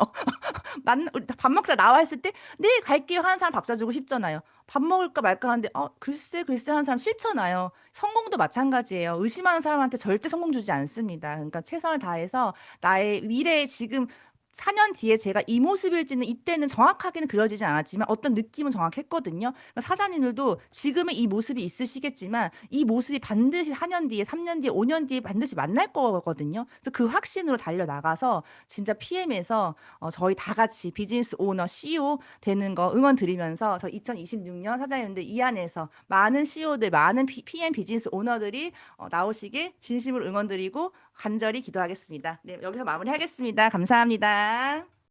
우리 밥 먹자 나와 했을 때, 네, 갈게요 하는 사람 밥 사주고 싶잖아요. 밥 먹을까 말까 하는데, 글쎄 하는 사람 싫잖아요. 성공도 마찬가지예요. 의심하는 사람한테 절대 성공 주지 않습니다. 그러니까 최선을 다해서 나의 미래에 지금 4년 뒤에 제가 이 모습일지는 이때는 정확하게는 그려지지 않았지만 어떤 느낌은 정확했거든요. 그러니까 사장님들도 지금의 이 모습이 있으시겠지만 이 모습이 반드시 4년 뒤에, 3년 뒤에, 5년 뒤에 반드시 만날 거거든요. 그래서 그 확신으로 달려나가서 진짜 PM에서 저희 다 같이 비즈니스 오너, CEO 되는 거 응원 드리면서 저 2026년 사장님들 이 안에서 많은 CEO들, 많은 PM 비즈니스 오너들이 나오시길 진심으로 응원 드리고 간절히 기도하겠습니다. 네, 여기서 마무리하겠습니다. 감사합니다.